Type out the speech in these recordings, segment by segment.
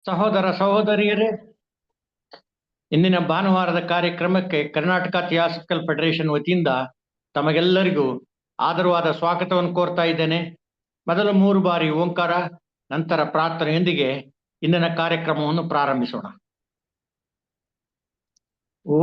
ಸಹೋದರ ಸಹೋದರಿಯರೇ, ಇಂದಿನ ಭಾನುವಾರದ ಕಾರ್ಯಕ್ರಮಕ್ಕೆ ಕರ್ನಾಟಕ ಥಿಯಾಸಫಿಕಲ್ ಫೆಡರೇಷನ್ ವತಿಯಿಂದ ತಮಗೆಲ್ಲರಿಗೂ ಆದರವಾದ ಸ್ವಾಗತವನ್ನು ಕೋರ್ತಾ ಇದ್ದೇನೆ. ಮೊದಲ 3 ಬಾರಿ ಓಂಕಾರ, ನಂತರ ಪ್ರಾರ್ಥನೆಯೊಂದಿಗೆ ಇಂದಿನ ಕಾರ್ಯಕ್ರಮವನ್ನು ಪ್ರಾರಂಭಿಸೋಣ. ಓ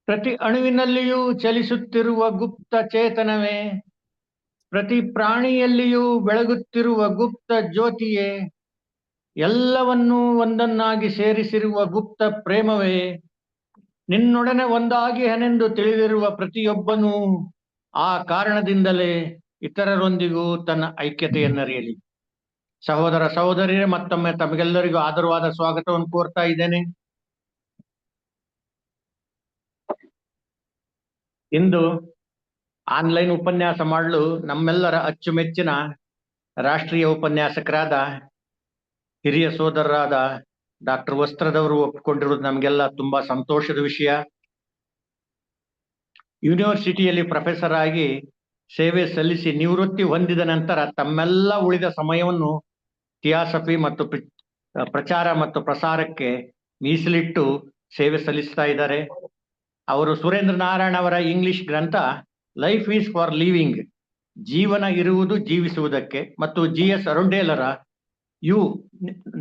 ಪ್ರತಿ ಅಣುವಿನಲ್ಲಿಯೂ ಚಲಿಸುತ್ತಿರುವ ಗುಪ್ತ ಚೇತನವೇ, ಪ್ರತಿ ಪ್ರಾಣಿಯಲ್ಲಿಯೂ ಬೆಳಗುತ್ತಿರುವ ಗುಪ್ತ ಜ್ಯೋತಿಯೇ, ಎಲ್ಲವನ್ನೂ ಒಂದನ್ನಾಗಿ ಸೇರಿಸಿರುವ ಗುಪ್ತ ಪ್ರೇಮವೇ, ನಿನ್ನೊಡನೆ ಒಂದಾಗಿಹನೆಂದು ತಿಳಿದಿರುವ ಪ್ರತಿಯೊಬ್ಬನೂ ಆ ಕಾರಣದಿಂದಲೇ ಇತರರೊಂದಿಗೂ ತನ್ನ ಐಕ್ಯತೆಯನ್ನರಿಯಲಿ. ಸಹೋದರ ಸಹೋದರಿಯರೇ, ಮತ್ತೊಮ್ಮೆ ತಮಗೆಲ್ಲರಿಗೂ ಆದರವಾದ ಸ್ವಾಗತವನ್ನು ಕೋರ್ತಾ ಇದ್ದೇನೆ. ಇಂದು ಆನ್ಲೈನ್ ಉಪನ್ಯಾಸ ಮಾಡಲು ನಮ್ಮೆಲ್ಲರ ಅಚ್ಚುಮೆಚ್ಚಿನ ರಾಷ್ಟ್ರೀಯ ಉಪನ್ಯಾಸಕರಾದ ಹಿರಿಯ ಸೋದರರಾದ ಡಾಕ್ಟರ್ ವಸ್ತ್ರದವರು ಒಪ್ಪಿಕೊಂಡಿರುವುದು ನಮಗೆಲ್ಲ ತುಂಬಾ ಸಂತೋಷದ ವಿಷಯ. ಯೂನಿವರ್ಸಿಟಿಯಲ್ಲಿ ಪ್ರೊಫೆಸರ್ ಆಗಿ ಸೇವೆ ಸಲ್ಲಿಸಿ ನಿವೃತ್ತಿ ಹೊಂದಿದ ನಂತರ ತಮ್ಮೆಲ್ಲ ಉಳಿದ ಸಮಯವನ್ನು ಥಿಯಾಸಫಿ ಮತ್ತು ಪ್ರಚಾರ ಮತ್ತು ಪ್ರಸಾರಕ್ಕೆ ಮೀಸಲಿಟ್ಟು ಸೇವೆ ಸಲ್ಲಿಸ್ತಾ ಇದ್ದಾರೆ. ಅವರು ಸುರೇಂದ್ರ ನಾರಾಯಣ್ ಅವರ ಇಂಗ್ಲಿಷ್ ಗ್ರಂಥ ಲೈಫ್ ಈಸ್ ಫಾರ್ ಲಿವಿಂಗ್, ಜೀವನ ಇರುವುದು ಜೀವಿಸುವುದಕ್ಕೆ, ಮತ್ತು GS ಅರುಂಡೇಲರ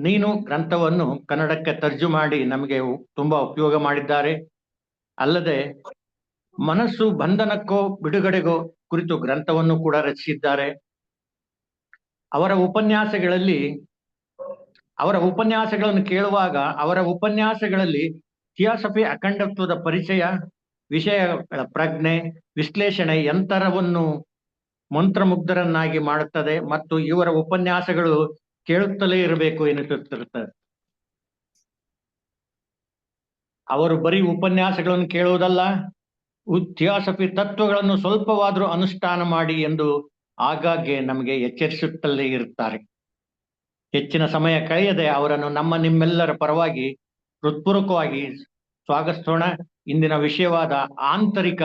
ನೀನು ಗ್ರಂಥವನ್ನು ಕನ್ನಡಕ್ಕೆ ತರ್ಜು ಮಾಡಿ ನಮಗೆ ತುಂಬಾ ಉಪಯೋಗ ಮಾಡಿದ್ದಾರೆ. ಅಲ್ಲದೆ ಮನಸ್ಸು ಬಂಧನಕ್ಕೋ ಬಿಡುಗಡೆಗೋ ಕುರಿತು ಗ್ರಂಥವನ್ನು ಕೂಡ ರಚಿಸಿದ್ದಾರೆ. ಅವರ ಉಪನ್ಯಾಸಗಳನ್ನು ಕೇಳುವಾಗ ಅವರ ಉಪನ್ಯಾಸಗಳಲ್ಲಿ ಥಿಯಾಸಫಿ ಅಖಂಡತ್ವದ ಪರಿಚಯ, ವಿಷಯಗಳ ಪ್ರಜ್ಞೆ, ವಿಶ್ಲೇಷಣೆ ಯಂತ್ರವನ್ನು ಮಂತ್ರಮುಗ್ಧರನ್ನಾಗಿ ಮಾಡುತ್ತದೆ ಮತ್ತು ಇವರ ಉಪನ್ಯಾಸಗಳು ಕೇಳುತ್ತಲೇ ಇರಬೇಕು ಎನ್ನಿಸುತ್ತಿರುತ್ತದೆ. ಅವರು ಬರೀ ಉಪನ್ಯಾಸಗಳನ್ನು ಕೇಳುವುದಲ್ಲ, ಥಿಯಾಸಫಿ ತತ್ವಗಳನ್ನು ಸ್ವಲ್ಪವಾದರೂ ಅನುಷ್ಠಾನ ಮಾಡಿ ಎಂದು ಆಗಾಗ್ಗೆ ನಮಗೆ ಎಚ್ಚರಿಸುತ್ತಲೇ ಇರುತ್ತಾರೆ. ಹೆಚ್ಚಿನ ಸಮಯ ಕಳೆಯದೆ ಅವರನ್ನು ನಿಮ್ಮೆಲ್ಲರ ಪರವಾಗಿ ಹೃತ್ಪೂರ್ವಕವಾಗಿ ಸ್ವಾಗತಿಸೋಣ. ಇಂದಿನ ವಿಷಯವಾದ ಆಂತರಿಕ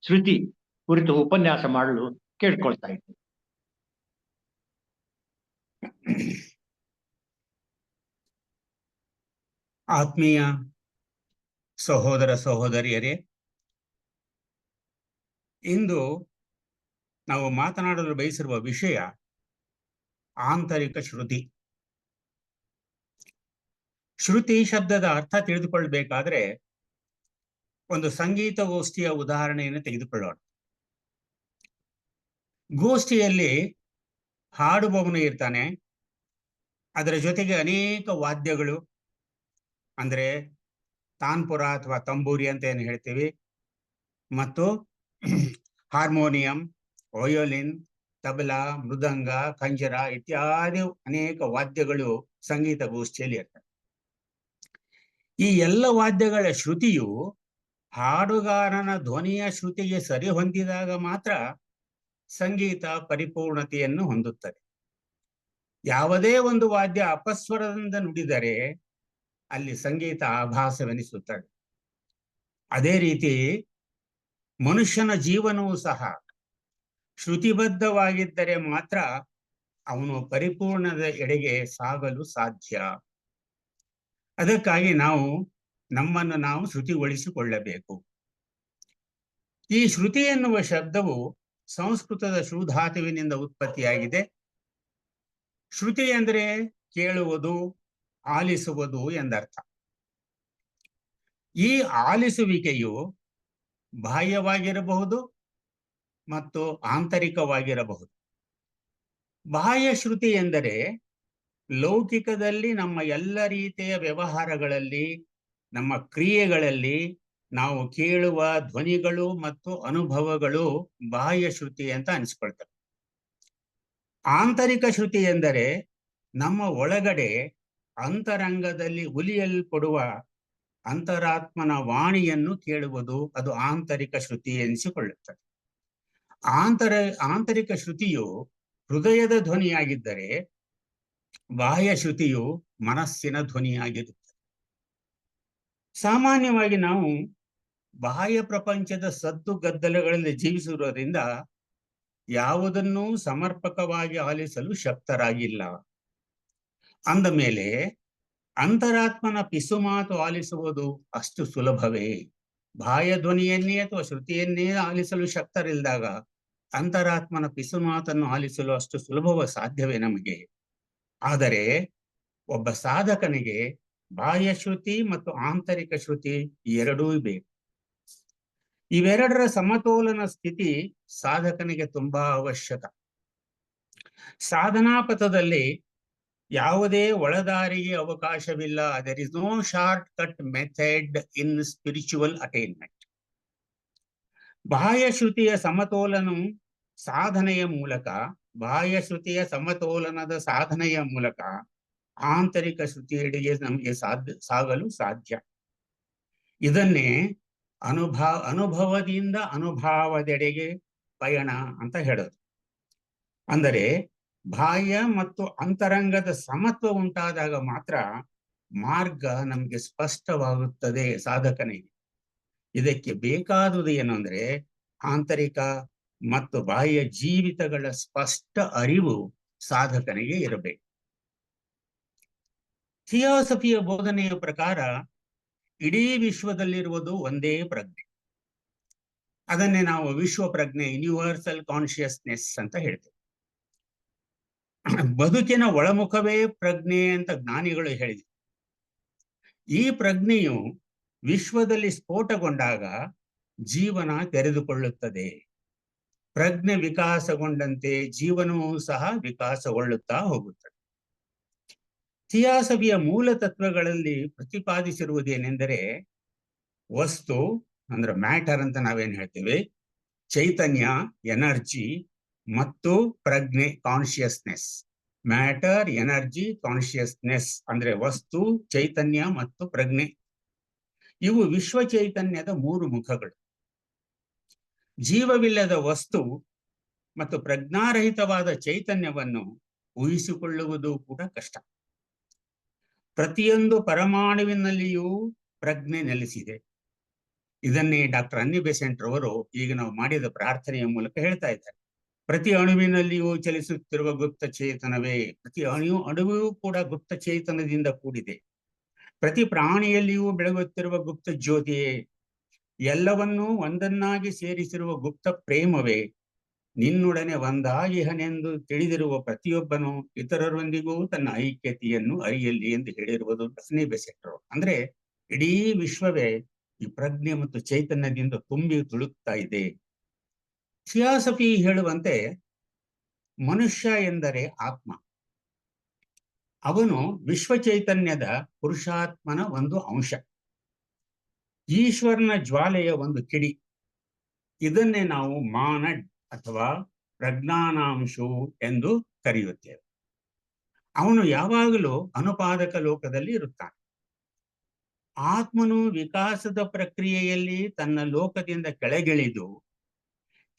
ಶ್ರುತಿ ಕುರಿತು ಉಪನ್ಯಾಸ ಮಾಡಲು ಕೇಳ್ಕೊಳ್ತಾ ಇದ್ದೀನಿ. ಆತ್ಮೀಯ ಸಹೋದರ ಸಹೋದರಿಯರೇ, ಇಂದು ನಾವು ಮಾತನಾಡಲು ಬಯಸಿರುವ ವಿಷಯ ಆಂತರಿಕ ಶ್ರುತಿ. ಶ್ರುತಿ ಶಬ್ದದ ಅರ್ಥ ತಿಳಿದುಕೊಳ್ಳಬೇಕಾದ್ರೆ ಒಂದು ಸಂಗೀತ ಗೋಷ್ಠಿಯ ಉದಾಹರಣೆಯನ್ನು ತೆಗೆದುಕೊಳ್ಳೋಣ. ಗೋಷ್ಠಿಯಲ್ಲಿ ಹಾಡುವವನು ಇರ್ತಾನೆ, ಅದರ ಜೊತೆಗೆ ಅನೇಕ ವಾದ್ಯಗಳು, ಅಂದ್ರೆ ತಾನ್ಪುರ ಅಥವಾ ತಂಬೂರಿ ಅಂತ ಏನು ಹೇಳ್ತೀವಿ, ಮತ್ತು ಹಾರ್ಮೋನಿಯಂ, ವಯೋಲಿನ್, ತಬಲಾ, ಮೃದಂಗ, ಖಂಜರ ಇತ್ಯಾದಿ ಅನೇಕ ವಾದ್ಯಗಳು ಸಂಗೀತ ಗೋಷ್ಠಿಯಲ್ಲಿ ಇರ್ತವೆ. ಈ ಎಲ್ಲ ವಾದ್ಯಗಳ ಶ್ರುತಿಯು ಹಾಡುಗಾರನ ಧ್ವನಿಯ ಶ್ರುತಿಗೆ ಸರಿ ಹೊಂದಿದಾಗ ಮಾತ್ರ ಸಂಗೀತ ಪರಿಪೂರ್ಣತೆಯನ್ನು ಹೊಂದುತ್ತದೆ. ಯಾವುದೇ ಒಂದು ವಾದ್ಯ ಅಪಸ್ವರದಿಂದ ನುಡಿದರೆ ಅಲ್ಲಿ ಸಂಗೀತ ಆಭಾಸವೆನಿಸುತ್ತದೆ. ಅದೇ ರೀತಿ ಮನುಷ್ಯನ ಜೀವನವೂ ಸಹ ಶ್ರುತಿಬದ್ಧವಾಗಿದ್ದರೆ ಮಾತ್ರ ಅವನು ಪರಿಪೂರ್ಣದ ಎಡೆಗೆ ಸಾಗಲು ಸಾಧ್ಯ. ಅದಕ್ಕಾಗಿ ನಮ್ಮನ್ನು ನಾವು ಶ್ರುತಿಗೊಳಿಸಿಕೊಳ್ಳಬೇಕು. ಈ ಶ್ರುತಿ ಎನ್ನುವ ಶಬ್ದವು ಸಂಸ್ಕೃತದ ಶ್ರುಧಾತುವಿನಿಂದ ಉತ್ಪತ್ತಿಯಾಗಿದೆ. ಶ್ರುತಿ ಎಂದರೆ ಕೇಳುವುದು, ಆಲಿಸುವುದು ಎಂದರ್ಥ. ಈ ಆಲಿಸುವಿಕೆಯು ಬಾಹ್ಯವಾಗಿರಬಹುದು ಮತ್ತು ಆಂತರಿಕವಾಗಿರಬಹುದು. ಬಾಹ್ಯ ಶ್ರುತಿ ಎಂದರೆ ಲೌಕಿಕದಲ್ಲಿ ನಮ್ಮ ಎಲ್ಲ ರೀತಿಯ ವ್ಯವಹಾರಗಳಲ್ಲಿ, ನಮ್ಮ ಕ್ರಿಯೆಗಳಲ್ಲಿ ನಾವು ಕೇಳುವ ಧ್ವನಿಗಳು ಮತ್ತು ಅನುಭವಗಳು ಬಾಹ್ಯ ಶ್ರುತಿ ಅಂತ ಅನಿಸ್ಕೊಳ್ತವೆ. ಆಂತರಿಕ ಶ್ರುತಿ ಎಂದರೆ ನಮ್ಮ ಒಳಗಡೆ ಅಂತರಂಗದಲ್ಲಿ ಉಲಿಯಲ್ಪಡುವ ಅಂತರಾತ್ಮನ ವಾಣಿಯನ್ನು ಕೇಳುವುದು, ಅದು ಆಂತರಿಕ ಶ್ರುತಿ ಎನಿಸಿಕೊಳ್ಳುತ್ತದೆ. ಆಂತರಿಕ ಶ್ರುತಿಯು ಹೃದಯದ ಧ್ವನಿಯಾಗಿದ್ದರೆ ಬಾಹ್ಯ ಶ್ರುತಿಯು ಮನಸ್ಸಿನ ಧ್ವನಿಯಾಗಿರುತ್ತದೆ. ಸಾಮಾನ್ಯವಾಗಿ ನಾವು ಬಾಹ್ಯ ಪ್ರಪಂಚದ ಸದ್ದು ಗದ್ದಲಗಳಲ್ಲಿ ಜೀವಿಸಿರುವುದರಿಂದ ಯಾವುದನ್ನೂ ಸಮರ್ಪಕವಾಗಿ ಆಲಿಸಲು ಶಕ್ತರಾಗಿಲ್ಲ. ಅಂದ ಮೇಲೆ ಅಂತರಾತ್ಮನ ಪಿಸುಮಾತು ಆಲಿಸುವುದು ಅಷ್ಟು ಸುಲಭವೇ? ಬಾಹ್ಯ ಧ್ವನಿಯನ್ನೇ ಅಥವಾ ಶ್ರುತಿಯನ್ನೇ ಆಲಿಸಲು ಶಕ್ತರಿಲ್ಲದಾಗ ಅಂತರಾತ್ಮನ ಪಿಸುಮಾತನ್ನು ಆಲಿಸಲು ಅಷ್ಟು ಸುಲಭವ ಸಾಧ್ಯವೇ ನಮಗೆ? ಆದರೆ ಒಬ್ಬ ಸಾಧಕನಿಗೆ ಬಾಹ್ಯ ಶ್ರುತಿ ಮತ್ತು ಆಂತರಿಕ ಶ್ರುತಿ ಎರಡೂ ಬೇಕು. ಇವೆರಡರ ಸಮತೋಲನ ಸ್ಥಿತಿ ಸಾಧಕನಿಗೆ ತುಂಬಾ ಅವಶ್ಯಕ. ಸಾಧನಾ ಪಥದಲ್ಲಿ ಯಾವುದೇ ಒಳದಾರಿಗೆ ಅವಕಾಶವಿಲ್ಲ. There is no shortcut method in spiritual attainment. ಬಾಹ್ಯ ಶ್ರುತಿಯ ಸಮತೋಲನವು ಸಾಧನೆಯ ಮೂಲಕ, ಬಾಹ್ಯ ಶ್ರುತಿಯ ಸಮತೋಲನದ ಸಾಧನೆಯ ಮೂಲಕ ಆಂತರಿಕ ಶ್ರುತಿಯೆಡೆಗೆ ನಮಗೆ ಸಾಗಲು ಸಾಧ್ಯ. ಇದನ್ನೇ ಅನುಭವದಿಂದ ಅನುಭಾವದೆಡೆಗೆ ಪಯಣ ಅಂತ ಹೇಳೋದು. ಅಂದರೆ ಬಾಹ್ಯ ಮತ್ತು ಅಂತರಂಗದ ಸಮತ್ವ ಉಂಟಾದಾಗ ಮಾತ್ರ ಮಾರ್ಗ ನಮಗೆ ಸ್ಪಷ್ಟವಾಗುತ್ತದೆ ಸಾಧಕನಿಗೆ. ಇದಕ್ಕೆ ಬೇಕಾದುದು ಏನು ಅಂದ್ರೆ ಆಂತರಿಕ ಮತ್ತು ಬಾಹ್ಯ ಜೀವಿತಗಳ ಸ್ಪಷ್ಟ ಅರಿವು ಸಾಧಕನಿಗೆ ಇರಬೇಕು. ಥಿಯಾಸಫಿಯ ಬೋಧನೆಯ ಪ್ರಕಾರ ಇಡೀ ವಿಶ್ವದಲ್ಲಿರುವುದು ಒಂದೇ ಪ್ರಜ್ಞೆ. ಅದನ್ನೇ ನಾವು ವಿಶ್ವ ಪ್ರಜ್ಞೆ, ಯೂನಿವರ್ಸಲ್ ಕಾನ್ಶಿಯಸ್ನೆಸ್ ಅಂತ ಹೇಳ್ತೇವೆ. ಬದುಕಿನ ಒಳಮುಖವೇ ಪ್ರಜ್ಞೆ ಅಂತ ಜ್ಞಾನಿಗಳು ಹೇಳಿದರು. ಈ ಪ್ರಜ್ಞೆಯು ವಿಶ್ವದಲ್ಲಿ ಸ್ಫೋಟಗೊಂಡಾಗ ಜೀವನ ತೆರೆದುಕೊಳ್ಳುತ್ತದೆ. ಪ್ರಜ್ಞೆ ವಿಕಾಸಗೊಂಡಂತೆ ಜೀವನವೂ ಸಹ ವಿಕಾಸಗೊಳ್ಳುತ್ತಾ ಹೋಗುತ್ತದೆ. ಥಿಯಾಸಫಿಯ ಮೂಲ ತತ್ವಗಳಲ್ಲಿ ಪ್ರತಿಪಾದಿಸಿರುವುದೇನೆಂದರೆ ವಸ್ತು ಅಂದ್ರೆ ಮ್ಯಾಟರ್ ಅಂತ ನಾವೇನ್ ಹೇಳ್ತೀವಿ, ಚೈತನ್ಯ ಎನರ್ಜಿ ಮತ್ತು ಪ್ರಜ್ಞೆ ಕಾನ್ಶಿಯಸ್ನೆಸ್. ಮ್ಯಾಟರ್, ಎನರ್ಜಿ, ಕಾನ್ಶಿಯಸ್ನೆಸ್ ಅಂದ್ರೆ ವಸ್ತು, ಚೈತನ್ಯ ಮತ್ತು ಪ್ರಜ್ಞೆ. ಇವು ವಿಶ್ವ ಚೈತನ್ಯದ ಮೂರು ಮುಖಗಳು. ಜೀವವಿಲ್ಲದ ವಸ್ತು ಮತ್ತು ಪ್ರಜ್ಞಾರಹಿತವಾದ ಚೈತನ್ಯವನ್ನು ಊಹಿಸಿಕೊಳ್ಳುವುದು ಕೂಡ ಕಷ್ಟ. ಪ್ರತಿಯೊಂದು ಪರಮಾಣುವಿನಲ್ಲಿಯೂ ಪ್ರಜ್ಞೆ ನೆಲೆಸಿದೆ. ಇದನ್ನೇ ಡಾಕ್ಟರ್ ಅನ್ನಿ ಬೆಸೆಂಟ್ ರವರು ಈಗ ನಾವು ಮಾಡಿದ ಪ್ರಾರ್ಥನೆಯ ಮೂಲಕ ಹೇಳ್ತಾ ಇದ್ದಾರೆ. ಪ್ರತಿ ಅಣುವಿನಲ್ಲಿಯೂ ಚಲಿಸುತ್ತಿರುವ ಗುಪ್ತ ಚೇತನವೇ, ಪ್ರತಿ ಅಣುವೂ ಕೂಡ ಗುಪ್ತ ಚೇತನದಿಂದ ಕೂಡಿದೆ. ಪ್ರತಿ ಪ್ರಾಣಿಯಲ್ಲಿಯೂ ಬೆಳಗುತ್ತಿರುವ ಗುಪ್ತ ಜ್ಯೋತಿಯೇ, ಎಲ್ಲವನ್ನೂ ಒಂದನ್ನಾಗಿ ಸೇರಿಸಿರುವ ಗುಪ್ತ ಪ್ರೇಮವೇ, ನಿನ್ನೊಡನೆ ಒಂದಾಗಿಹನೆಂದು ತಿಳಿದಿರುವ ಪ್ರತಿಯೊಬ್ಬನು ಇತರರೊಂದಿಗೂ ತನ್ನ ಐಕ್ಯತೆಯನ್ನು ಅರಿಯಲಿ ಎಂದು ಹೇಳಿರುವುದು ಅನ್ನಿ ಬೆಸೆಂಟ್ ರವರು. ಅಂದ್ರೆ ಇಡೀ ವಿಶ್ವವೇ ಈ ಪ್ರಜ್ಞೆ ಮತ್ತು ಚೈತನ್ಯದಿಂದ ತುಂಬಿ ತುಳುಕ್ತಾ ಇದೆ. ಥಿಯಾಸಫಿ ಹೇಳುವಂತೆ ಮನುಷ್ಯ ಎಂದರೆ ಆತ್ಮ. ಅವನು ವಿಶ್ವ ಚೈತನ್ಯದ ಪುರುಷಾತ್ಮನ ಒಂದು ಅಂಶ, ಈಶ್ವರನ ಜ್ವಾಲೆಯ ಒಂದು ಕಿಡಿ. ಇದನ್ನೇ ನಾವು ಮಾನಡ್ ಅಥವಾ ಪ್ರಜ್ಞಾನಾಂಶು ಎಂದು ಕರೆಯುತ್ತೇವೆ. ಅವನು ಯಾವಾಗಲೂ ಅನುಪಾದಕ ಲೋಕದಲ್ಲಿ ಇರುತ್ತಾನೆ. ಆತ್ಮನು ವಿಕಾಸದ ಪ್ರಕ್ರಿಯೆಯಲ್ಲಿ ತನ್ನ ಲೋಕದಿಂದ ಕೆಳಗಿಳಿದು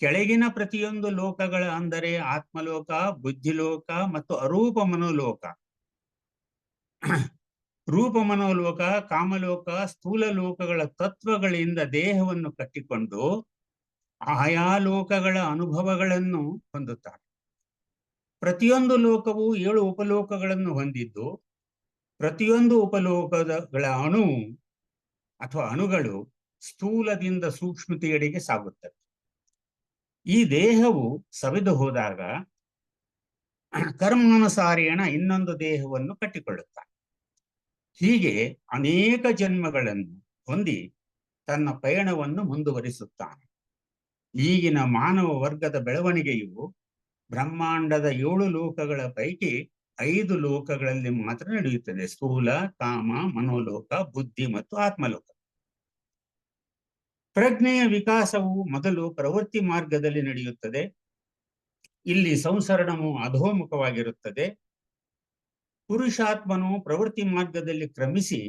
ಕೆಳಗಿನ ಪ್ರತಿಯೊಂದು ಲೋಕಗಳ ಅಂದರೆ ಆತ್ಮಲೋಕ, ಬುದ್ಧಿಲೋಕ ಮತ್ತು ಅರೂಪ ಮನೋಲೋಕ, ರೂಪ ಮನೋಲೋಕ, ಕಾಮಲೋಕ, ಸ್ಥೂಲ ಲೋಕಗಳ ತತ್ವಗಳಿಂದ ದೇಹವನ್ನು ಕಟ್ಟಿಕೊಂಡು ಆಯಾ ಲೋಕಗಳ ಅನುಭವಗಳನ್ನು ಹೊಂದುತ್ತಾರೆ. ಪ್ರತಿಯೊಂದು ಲೋಕವು 7 ಉಪಲೋಕಗಳನ್ನು ಹೊಂದಿದ್ದು ಪ್ರತಿಯೊಂದು ಉಪಲೋಕಗಳ ಅಣುಗಳು ಸ್ಥೂಲದಿಂದ ಸೂಕ್ಷ್ಮತೆಯೆಡೆಗೆ ಸಾಗುತ್ತವೆ. ಈ ದೇಹವು ಸವೆದು ಹೋದಾಗ ಕರ್ಮಾನುಸಾರೇಣ ಇನ್ನೊಂದು ದೇಹವನ್ನು ಕಟ್ಟಿಕೊಳ್ಳುತ್ತಾನೆ. ಹೀಗೆ ಅನೇಕ ಜನ್ಮಗಳನ್ನು ಹೊಂದಿ ತನ್ನ ಪಯಣವನ್ನು ಮುಂದುವರಿಸುತ್ತಾನೆ. ಈಗಿನ ಮಾನವ ವರ್ಗದ ಬೆಳವಣಿಗೆಯು ಬ್ರಹ್ಮಾಂಡದ 7 ಲೋಕಗಳ ಪೈಕಿ 5 ಲೋಕಗಳಲ್ಲಿ ಮಾತ್ರ ನಡೆಯುತ್ತದೆ: ಸ್ಥೂಲ, ಕಾಮ, ಮನೋಲೋಕ, ಬುದ್ಧಿ ಮತ್ತು ಆತ್ಮಲೋಕ. ಪ್ರಜ್ಞೆಯ ವಿಕಾಸವು ಮೊದಲು ಪ್ರವೃತ್ತಿ ಮಾರ್ಗದಲ್ಲಿ ನಡೆಯುತ್ತದೆ. ಇಲ್ಲಿ ಸಂಸರಣವು ಅಧೋಮುಖವಾಗಿರುತ್ತದೆ. ಪುರುಷಾತ್ಮನು ಪ್ರವೃತ್ತಿ ಮಾರ್ಗದಲ್ಲಿ ಕ್ರಮಿಸಿ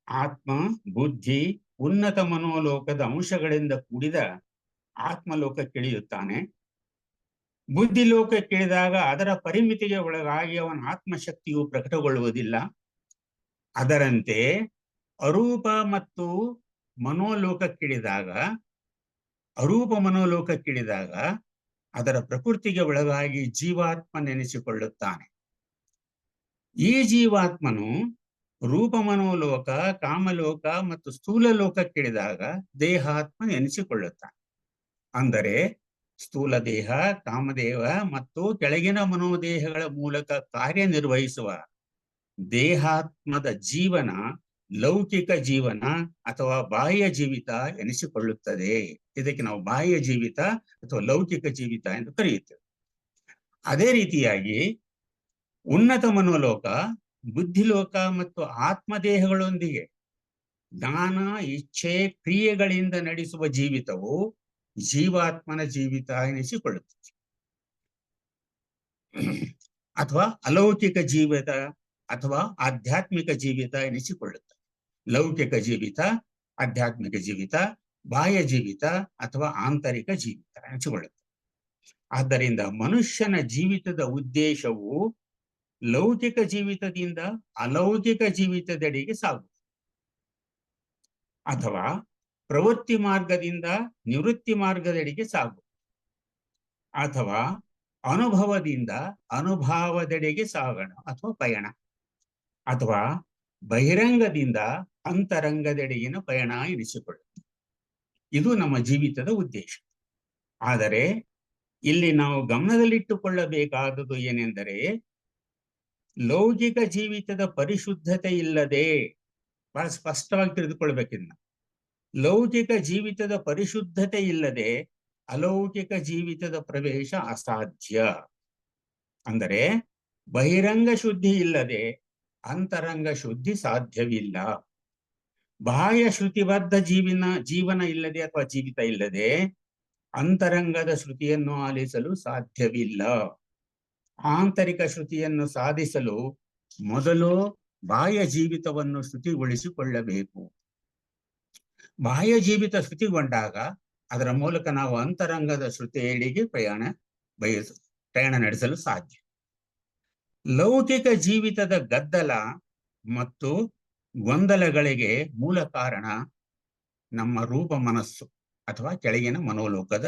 ಆತ್ಮ, ಬುದ್ಧಿ, ಉನ್ನತ ಮನೋಲೋಕದ ಅಂಶಗಳಿಂದ ಕೂಡಿದ ಆತ್ಮಲೋಕಕ್ಕಿಳಿಯುತ್ತಾನೆ. ಬುದ್ಧಿಲೋಕಕ್ಕಿಳಿದಾಗ ಅದರ ಪರಿಮಿತಿಗೆ ಒಳಗಾಗಿ ಅವನ ಆತ್ಮಶಕ್ತಿಯು ಪ್ರಕಟಗೊಳ್ಳುವುದಿಲ್ಲ. ಅದರಂತೆ ಅರೂಪ ಮತ್ತು ಮನೋಲೋಕಕ್ಕಿಳಿದಾಗ ಅದರ ಪ್ರಕೃತಿಗೆ ಒಳಗಾಗಿ ಜೀವಾತ್ಮ ನೆನೆಸಿಕೊಳ್ಳುತ್ತಾನೆ. ಈ ಜೀವಾತ್ಮನು ರೂಪ ಮನೋಲೋಕ, ಕಾಮಲೋಕ ಮತ್ತು ಸ್ಥೂಲ ಲೋಕಕ್ಕಿಳಿದಾಗ ದೇಹಾತ್ಮ ನೆನೆಸಿಕೊಳ್ಳುತ್ತಾನೆ. ಅಂದರೆ ಸ್ಥೂಲ ದೇಹ, ಕಾಮದೇಹ ಮತ್ತು ಕೆಳಗಿನ ಮನೋದೇಹಗಳ ಮೂಲಕ ಕಾರ್ಯನಿರ್ವಹಿಸುವ ದೇಹಾತ್ಮದ ಜೀವನ ಲೌಕಿಕ ಜೀವನ ಅಥವಾ ಬಾಹ್ಯ ಜೀವಿತ ಎನಿಸಿಕೊಳ್ಳುತ್ತದೆ. ಇದಕ್ಕೆ ನಾವು ಬಾಹ್ಯ ಜೀವಿತ ಅಥವಾ ಲೌಕಿಕ ಜೀವಿತ ಎಂದು ಕರೆಯುತ್ತೇವೆ. ಅದೇ ರೀತಿಯಾಗಿ ಉನ್ನತ ಮನೋಲೋಕ, ಬುದ್ಧಿಲೋಕ ಮತ್ತು ಆತ್ಮದೇಹಗಳೊಂದಿಗೆ ಜ್ಞಾನ, ಇಚ್ಛೆ, ಕ್ರಿಯೆಗಳಿಂದ ನಡೆಸುವ ಜೀವಿತವು ಜೀವಾತ್ಮನ ಜೀವಿತ ಎನಿಸಿಕೊಳ್ಳುತ್ತದೆ. ಅಥವಾ ಅಲೌಕಿಕ ಜೀವಿತ ಅಥವಾ ಆಧ್ಯಾತ್ಮಿಕ ಜೀವಿತ ಎನಿಸಿಕೊಳ್ಳುತ್ತದೆ. ಲೌಕಿಕ ಜೀವಿತ, ಆಧ್ಯಾತ್ಮಿಕ ಜೀವಿತ, ಬಾಹ್ಯ ಜೀವಿತ ಅಥವಾ ಆಂತರಿಕ ಜೀವಿತ ಎನಿಸಿಕೊಳ್ಳುತ್ತದೆ. ಆದ್ದರಿಂದ ಮನುಷ್ಯನ ಜೀವಿತದ ಉದ್ದೇಶವು ಲೌಕಿಕ ಜೀವಿತದಿಂದ ಅಲೌಕಿಕ ಜೀವಿತದೆಡೆಗೆ ಸಾಗುವುದು, ಅಥವಾ ಪ್ರವೃತ್ತಿ ಮಾರ್ಗದಿಂದ ನಿವೃತ್ತಿ ಮಾರ್ಗದೆಡೆಗೆ ಸಾಗುವುದು, ಅಥವಾ ಅನುಭವದಿಂದ ಅನುಭಾವದೆಡೆಗೆ ಸಾಗಣ ಅಥವಾ ಪಯಣ, ಅಥವಾ ಬಹಿರಂಗದಿಂದ ಅಂತರಂಗದೆಡೆಗಿನ ಪಯಣ ಎನಿಸಿಕೊಳ್ಳುತ್ತದೆ. ಇದು ನಮ್ಮ ಜೀವಿತದ ಉದ್ದೇಶ. ಆದರೆ ಇಲ್ಲಿ ನಾವು ಗಮನದಲ್ಲಿಟ್ಟುಕೊಳ್ಳಬೇಕಾದುದು ಏನೆಂದರೆ, ಲೌಕಿಕ ಜೀವಿತದ ಪರಿಶುದ್ಧತೆ ಇಲ್ಲದೆ, ಬಹಳ ಸ್ಪಷ್ಟವಾಗಿ ತಿಳಿದುಕೊಳ್ಬೇಕಿನ್ನ, ಲೌಕಿಕ ಜೀವಿತದ ಪರಿಶುದ್ಧತೆ ಇಲ್ಲದೆ ಅಲೌಕಿಕ ಜೀವಿತದ ಪ್ರವೇಶ ಅಸಾಧ್ಯ. ಅಂದರೆ ಬಹಿರಂಗ ಶುದ್ಧಿ ಇಲ್ಲದೆ ಅಂತರಂಗ ಶುದ್ಧಿ ಸಾಧ್ಯವಿಲ್ಲ. ಬಾಹ್ಯ ಶ್ರುತಿಬದ್ಧ ಜೀವನ ಇಲ್ಲದೆ ಅಥವಾ ಜೀವಿತ ಇಲ್ಲದೆ ಅಂತರಂಗದ ಶ್ರುತಿಯನ್ನು ಆಲಿಸಲು ಸಾಧ್ಯವಿಲ್ಲ. ಆಂತರಿಕ ಶ್ರುತಿಯನ್ನು ಸಾಧಿಸಲು ಮೊದಲು ಬಾಹ್ಯ ಜೀವಿತವನ್ನು ಶ್ರುತಿಗೊಳಿಸಿಕೊಳ್ಳಬೇಕು. ಬಾಹ್ಯ ಜೀವಿತ ಶ್ರುತಿಗೊಂಡಾಗ ಅದರ ಮೂಲಕ ನಾವು ಅಂತರಂಗದ ಶ್ರುತಿಯೆಡೆಗೆ ಪ್ರಯಾಣ ನಡೆಸಲು ಸಾಧ್ಯ. ಲೌಕಿಕ ಜೀವಿತದ ಗದ್ದಲ ಮತ್ತು ಗೊಂದಲಗಳಿಗೆ ಮೂಲ ಕಾರಣ ನಮ್ಮ ರೂಪ ಮನಸ್ಸು ಅಥವಾ ಕೆಳಗಿನ ಮನೋಲೋಕದ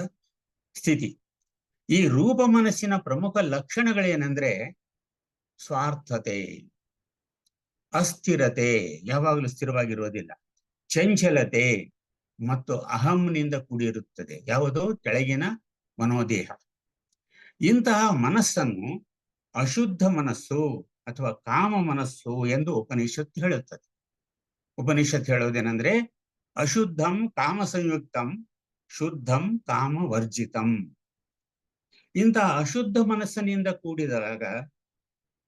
ಸ್ಥಿತಿ. ಈ ರೂಪ ಮನಸ್ಸಿನ ಪ್ರಮುಖ ಲಕ್ಷಣಗಳೇನೆಂದ್ರೆ ಸ್ವಾರ್ಥತೆ, ಅಸ್ಥಿರತೆ, ಯಾವಾಗಲೂ ಸ್ಥಿರವಾಗಿರುವುದಿಲ್ಲ, ಚಂಚಲತೆ ಮತ್ತು ಅಹಂನಿಂದ ಕೂಡಿರುತ್ತದೆ. ಯಾವುದು? ಕೆಳಗಿನ ಮನೋದೇಹ. ಇಂತಹ ಮನಸ್ಸನ್ನು ಅಶುದ್ಧ ಮನಸ್ಸು ಅಥವಾ ಕಾಮ ಮನಸ್ಸು ಎಂದು ಉಪನಿಷತ್ತು ಹೇಳುತ್ತದೆ. ಉಪನಿಷತ್ತು ಹೇಳುವುದೇನೆಂದ್ರೆ ಅಶುದ್ಧಂ ಕಾಮ ಸಂಯುಕ್ತಂ ಶುದ್ಧಂ ಕಾಮ ವರ್ಜಿತಂ. ಇಂತಹ ಅಶುದ್ಧ ಮನಸ್ಸಿನಿಂದ ಕೂಡಿದಾಗ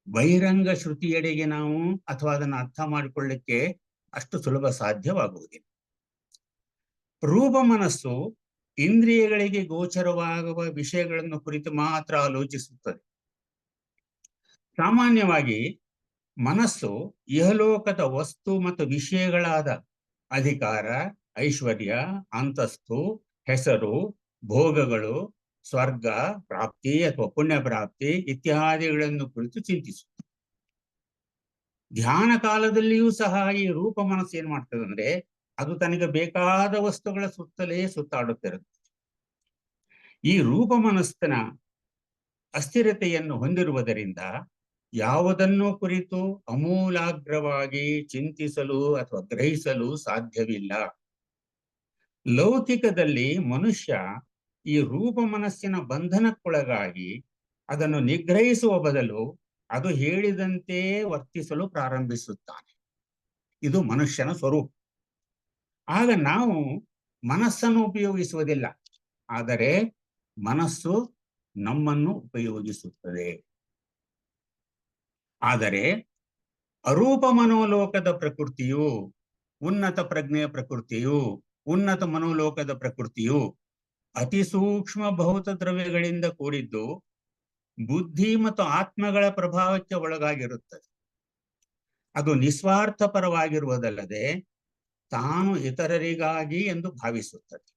ಬಹಿರಂಗ ಶ್ರುತಿಯೆಡೆಗೆ ನಾವು ಅಥವಾ ಅದನ್ನು ಅರ್ಥ ಮಾಡಿಕೊಳ್ಳಿಕ್ಕೆ ಅಷ್ಟು ಸುಲಭ ಸಾಧ್ಯವಾಗುವುದಿಲ್ಲ. ರೂಪ ಮನಸ್ಸು ಇಂದ್ರಿಯಗಳಿಗೆ ಗೋಚರವಾಗುವ ವಿಷಯಗಳನ್ನು ಕುರಿತು ಮಾತ್ರ ಆಲೋಚಿಸುತ್ತದೆ. ಸಾಮಾನ್ಯವಾಗಿ ಮನಸ್ಸು ಇಹಲೋಕದ ವಸ್ತು ಮತ್ತು ವಿಷಯಗಳಾದ ಅಧಿಕಾರ, ಐಶ್ವರ್ಯ, ಅಂತಸ್ತು, ಹೆಸರು, ಭೋಗಗಳು, ಸ್ವರ್ಗ ಪ್ರಾಪ್ತಿ ಅಥವಾ ಪುಣ್ಯ ಪ್ರಾಪ್ತಿ ಇತ್ಯಾದಿಗಳನ್ನು ಕುರಿತು ಚಿಂತಿಸುತ್ತದೆ. ಧ್ಯಾನ ಕಾಲದಲ್ಲಿಯೂ ಸಹ ಈ ರೂಪ ಮನಸ್ಸು ಏನ್ ಮಾಡ್ತದೆ ಅಂದ್ರೆ ಅದು ತನಗೆ ಬೇಕಾದ ವಸ್ತುಗಳ ಸುತ್ತಲೇ ಸುತ್ತಾಡುತ್ತಿರುತ್ತೆ. ಈ ರೂಪ ಮನಸ್ಸಿನ ಅಸ್ಥಿರತೆಯನ್ನು ಹೊಂದಿರುವುದರಿಂದ ಯಾವುದನ್ನು ಕುರಿತು ಅಮೂಲಾಗ್ರವಾಗಿ ಚಿಂತಿಸಲು ಅಥವಾ ಗ್ರಹಿಸಲು ಸಾಧ್ಯವಿಲ್ಲ. ಲೌಕಿಕದಲ್ಲಿ ಮನುಷ್ಯ ಈ ರೂಪ ಮನಸ್ಸಿನ ಬಂಧನಕ್ಕೊಳಗಾಗಿ ಅದನ್ನು ನಿಗ್ರಹಿಸುವ ಬದಲು ಅದು ಹೇಳಿದಂತೆ ವರ್ತಿಸಲು ಪ್ರಾರಂಭಿಸುತ್ತಾನೆ. ಇದು ಮನುಷ್ಯನ ಸ್ವರೂಪ. ಆಗ ನಾವು ಮನಸ್ಸನ್ನು ಉಪಯೋಗಿಸುವುದಿಲ್ಲ, ಆದರೆ ಮನಸ್ಸು ನಮ್ಮನ್ನು ಉಪಯೋಗಿಸುತ್ತದೆ. ಆದರೆ ಅರೂಪ ಮನೋಲೋಕದ ಪ್ರಕೃತಿಯು, ಉನ್ನತ ಪ್ರಜ್ಞೆಯ ಪ್ರಕೃತಿಯು, ಉನ್ನತ ಮನೋಲೋಕದ ಪ್ರಕೃತಿಯು ಅತಿ ಸೂಕ್ಷ್ಮ ಭೌತ ದ್ರವ್ಯಗಳಿಂದ ಕೂಡಿದ್ದು ಬುದ್ಧಿ ಮತ್ತು ಆತ್ಮಗಳ ಪ್ರಭಾವಕ್ಕೆ ಒಳಗಾಗಿರುತ್ತದೆ. ಅದು ನಿಸ್ವಾರ್ಥಪರವಾಗಿರುವುದಲ್ಲದೆ ತಾನು ಇತರರಿಗಾಗಿ ಎಂದು ಭಾವಿಸುತ್ತದೆ.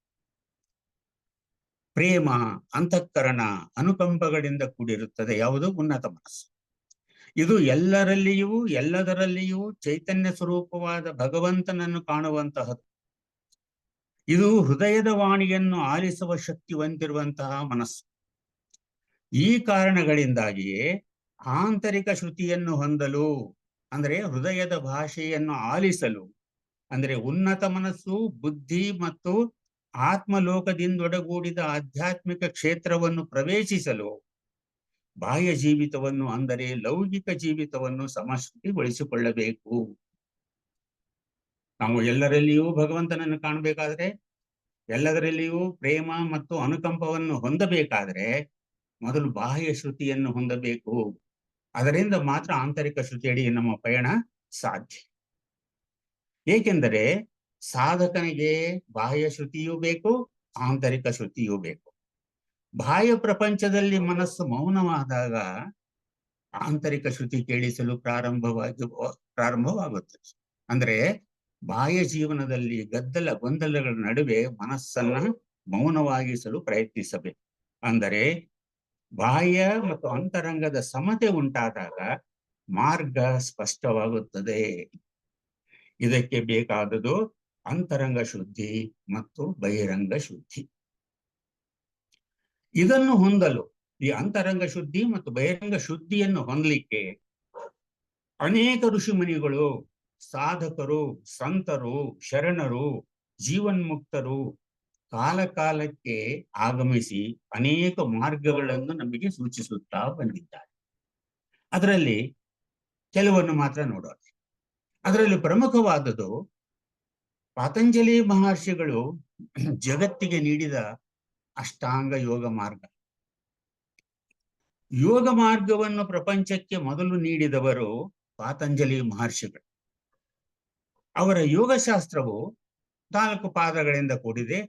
ಪ್ರೇಮ, ಅಂತಃಕರಣ, ಅನುಕಂಪಗಳಿಂದ ಕೂಡಿರುತ್ತದೆ. ಯಾವುದು? ಉನ್ನತ ಮನಸ್ಸು. ಇದು ಎಲ್ಲರಲ್ಲಿಯೂ ಎಲ್ಲದರಲ್ಲಿಯೂ ಚೈತನ್ಯ ಸ್ವರೂಪವಾದ ಭಗವಂತನನ್ನು ಕಾಣುವಂತಹದ್ದು. ಇದು ಹೃದಯದ ವಾಣಿಯನ್ನು ಆಲಿಸುವ ಶಕ್ತಿ ಹೊಂದಿರುವಂತಹ ಮನಸ್ಸು. ಈ ಕಾರಣಗಳಿಂದಾಗಿಯೇ ಆಂತರಿಕ ಶ್ರುತಿಯನ್ನು ಹೊಂದಲು, ಅಂದರೆ ಹೃದಯದ ಭಾಷೆಯನ್ನು ಆಲಿಸಲು, ಅಂದರೆ ಉನ್ನತ ಮನಸ್ಸು, ಬುದ್ಧಿ ಮತ್ತು ಆತ್ಮಲೋಕದಿಂದೊಡಗೂಡಿದ ಆಧ್ಯಾತ್ಮಿಕ ಕ್ಷೇತ್ರವನ್ನು ಪ್ರವೇಶಿಸಲು ಬಾಹ್ಯ ಜೀವಿತವನ್ನು, ಅಂದರೆ ಲೌಕಿಕ ಜೀವಿತವನ್ನು ಸಮಶ್ರುತಿಗೊಳಿಸಿಕೊಳ್ಳಬೇಕು. ನಾವು ಎಲ್ಲರಲ್ಲಿಯೂ ಭಗವಂತನನ್ನು ಕಾಣಬೇಕಾದ್ರೆ, ಎಲ್ಲದರಲ್ಲಿಯೂ ಪ್ರೇಮ ಮತ್ತು ಅನುಕಂಪವನ್ನು ಹೊಂದಬೇಕಾದ್ರೆ ಮೊದಲು ಬಾಹ್ಯ ಶ್ರುತಿಯನ್ನು ಹೊಂದಬೇಕು. ಅದರಿಂದ ಮಾತ್ರ ಆಂತರಿಕ ಶ್ರುತಿಯಡಿ ನಮ್ಮ ಪಯಣ ಸಾಧ್ಯ. ಏಕೆಂದರೆ ಸಾಧಕನಿಗೆ ಬಾಹ್ಯ ಶ್ರುತಿಯೂ ಬೇಕು, ಆಂತರಿಕ ಶ್ರುತಿಯೂ ಬೇಕು. ಬಾಹ್ಯ ಪ್ರಪಂಚದಲ್ಲಿ ಮನಸ್ಸು ಮೌನವಾದಾಗ ಆಂತರಿಕ ಶ್ರುತಿ ಕೇಳಿಸಲು ಪ್ರಾರಂಭವಾಗುತ್ತದೆ. ಅಂದ್ರೆ ಬಾಹ್ಯ ಜೀವನದಲ್ಲಿ ಗೊಂದಲಗಳ ನಡುವೆ ಮನಸ್ಸನ್ನ ಮೌನವಾಗಿಸಲು ಪ್ರಯತ್ನಿಸಬೇಕು. ಅಂದರೆ ಬಾಹ್ಯ ಮತ್ತು ಅಂತರಂಗದ ಸಮತೆ ಉಂಟಾದಾಗ ಮಾರ್ಗ ಸ್ಪಷ್ಟವಾಗುತ್ತದೆ. ಇದಕ್ಕೆ ಬೇಕಾದುದು ಅಂತರಂಗ ಶುದ್ಧಿ ಮತ್ತು ಬಹಿರಂಗ ಶುದ್ಧಿ. ಇದನ್ನು ಹೊಂದಲು, ಈ ಅಂತರಂಗ ಶುದ್ಧಿ ಮತ್ತು ಬಹಿರಂಗ ಶುದ್ಧಿಯನ್ನು ಹೊಂದಲಿಕ್ಕೆ ಅನೇಕ ಋಷಿಮುನಿಗಳು, ಸಾಧಕರು, ಸಂತರು, ಶರಣರು, ಜೀವನ್ಮುಕ್ತರು ಕಾಲಕಾಲಕ್ಕೆ ಆಗಮಿಸಿ ಅನೇಕ ಮಾರ್ಗಗಳನ್ನು ನಮಗೆ ಸೂಚಿಸುತ್ತಾ ಬಂದಿದ್ದಾರೆ. ಅದರಲ್ಲಿ ಕೆಲವನ್ನು ಮಾತ್ರ ನೋಡೋಣ. ಅದರಲ್ಲಿ ಪ್ರಮುಖವಾದುದು ಪತಂಜಲಿ ಮಹರ್ಷಿಗಳು ಜಗತ್ತಿಗೆ ನೀಡಿದ ಅಷ್ಟಾಂಗ ಯೋಗ ಮಾರ್ಗ. ಯೋಗ ಮಾರ್ಗವನ್ನು ಪ್ರಪಂಚಕ್ಕೆ ಮೊದಲು ನೀಡಿದವರು ಪತಂಜಲಿ ಮಹರ್ಷಿಗಳು. ಅವರ ಯೋಗಶಾಸ್ತ್ರವು 4 ಪಾದಗಳಿಂದ ಕೂಡಿದೆ.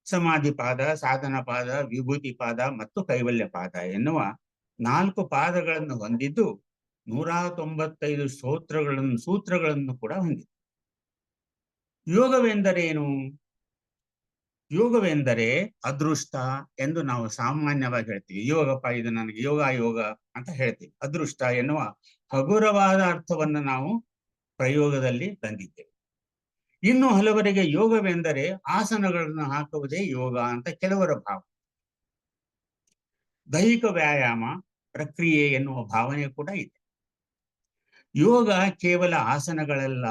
ಸಮಾಧಿ ಪಾದ, ಸಾಧನ ಪಾದ, ವಿಭೂತಿ ಪಾದ ಮತ್ತು ಕೈವಲ್ಯ ಪಾದ ಎನ್ನುವ 4 ಪಾದಗಳನ್ನು ಹೊಂದಿದ್ದು 195 ಸೂತ್ರಗಳನ್ನು ಕೂಡ ಹೊಂದಿದೆ. ಯೋಗವೆಂದರೇನು? ಯೋಗವೆಂದರೆ ಅದೃಷ್ಟ ಎಂದು ನಾವು ಸಾಮಾನ್ಯವಾಗಿ ಹೇಳ್ತೀವಿ. ಯೋಗಪ್ಪ, ಇದು ನನಗೆ ಯೋಗ ಅಂತ ಹೇಳ್ತೀವಿ. ಅದೃಷ್ಟ ಎನ್ನುವ ಹಗುರವಾದ ಅರ್ಥವನ್ನು ನಾವು ಪ್ರಯೋಗದಲ್ಲಿ ತಂದಿದ್ದೇವೆ. ಇನ್ನು ಹಲವರಿಗೆ ಯೋಗವೆಂದರೆ ಆಸನಗಳನ್ನು ಹಾಕುವುದೇ ಯೋಗ ಅಂತ ಕೆಲವರ ಭಾವ. ದೈಹಿಕ ವ್ಯಾಯಾಮ ಪ್ರಕ್ರಿಯೆ ಎನ್ನುವ ಭಾವನೆ ಕೂಡ ಇದೆ. ಯೋಗ ಕೇವಲ ಆಸನಗಳಲ್ಲ.